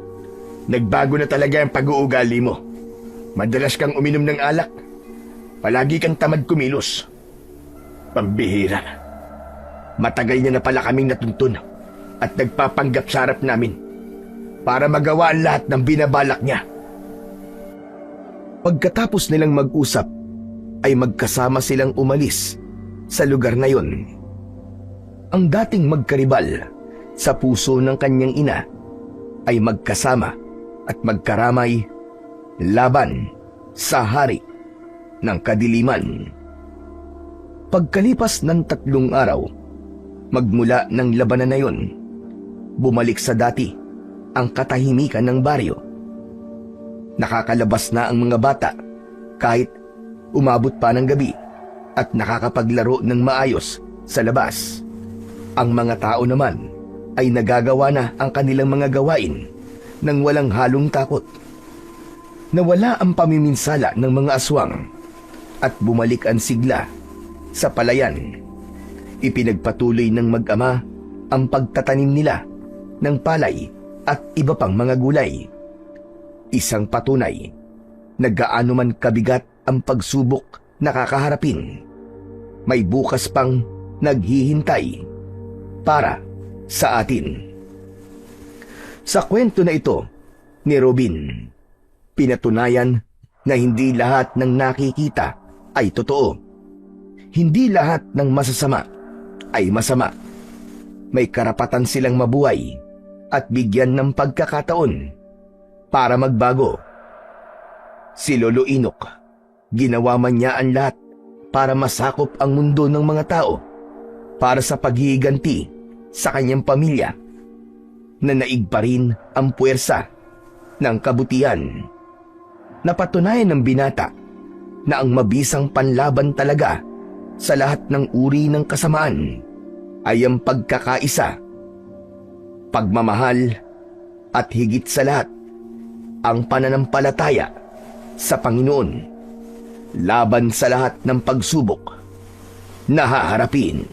nagbago na talaga ang pag-uugali mo. Madalas kang uminom ng alak. Palagi kang tamad kumilos. Pambihira. Matagal niya na pala kaming natuntun at nagpapanggap sa harap namin para magawa ang lahat ng binabalak niya. Pagkatapos nilang mag-usap, ay magkasama silang umalis sa lugar na yon. Ang dating magkaribal sa puso ng kanyang ina ay magkasama at magkaramay laban sa hari ng kadiliman. Pagkalipas ng 3 araw, magmula ng labanan na yon, bumalik sa dati ang katahimikan ng baryo. Nakakalabas na ang mga bata kahit umabot pa ng gabi at nakakapaglaro ng maayos sa labas. Ang mga tao naman ay nagagawa na ang kanilang mga gawain nang walang halong takot. Nawala ang pamiminsala ng mga aswang at bumalik ang sigla sa palayan. Ipinagpatuloy ng mag-ama ang pagtatanim nila ng palay at iba pang mga gulay. Isang patunay na gaano man kabigat ang pagsubok na kakaharapin, may bukas pang naghihintay para sa atin. Sa kwento na ito ni Robin, pinatunayan na hindi lahat ng nakikita ay totoo. Hindi lahat ng masasama ay masama. May karapatan silang mabuhay at bigyan ng pagkakataon para magbago. Si Lolo Inok, ginawa man niya ang lahat para masakop ang mundo ng mga tao para sa paghihiganti sa kanyang pamilya. Nanaig pa rin ang puwersa ng kabutihan. Napatunayan ng binata na ang mabisang panlaban talaga sa lahat ng uri ng kasamaan ay ang pagkakaisa, pagmamahal at higit sa lahat, ang pananampalataya sa Panginoon laban sa lahat ng pagsubok na haharapin.